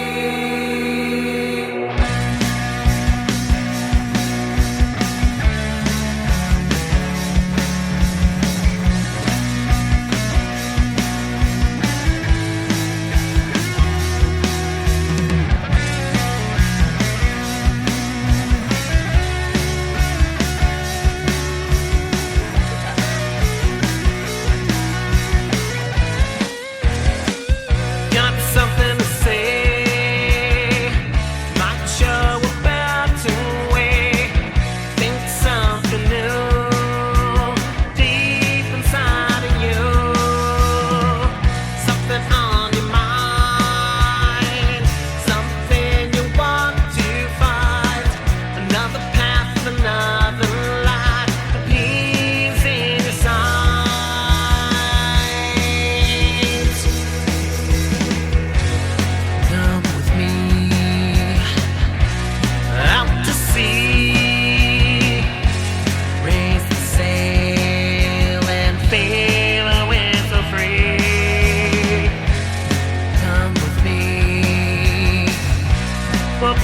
Well,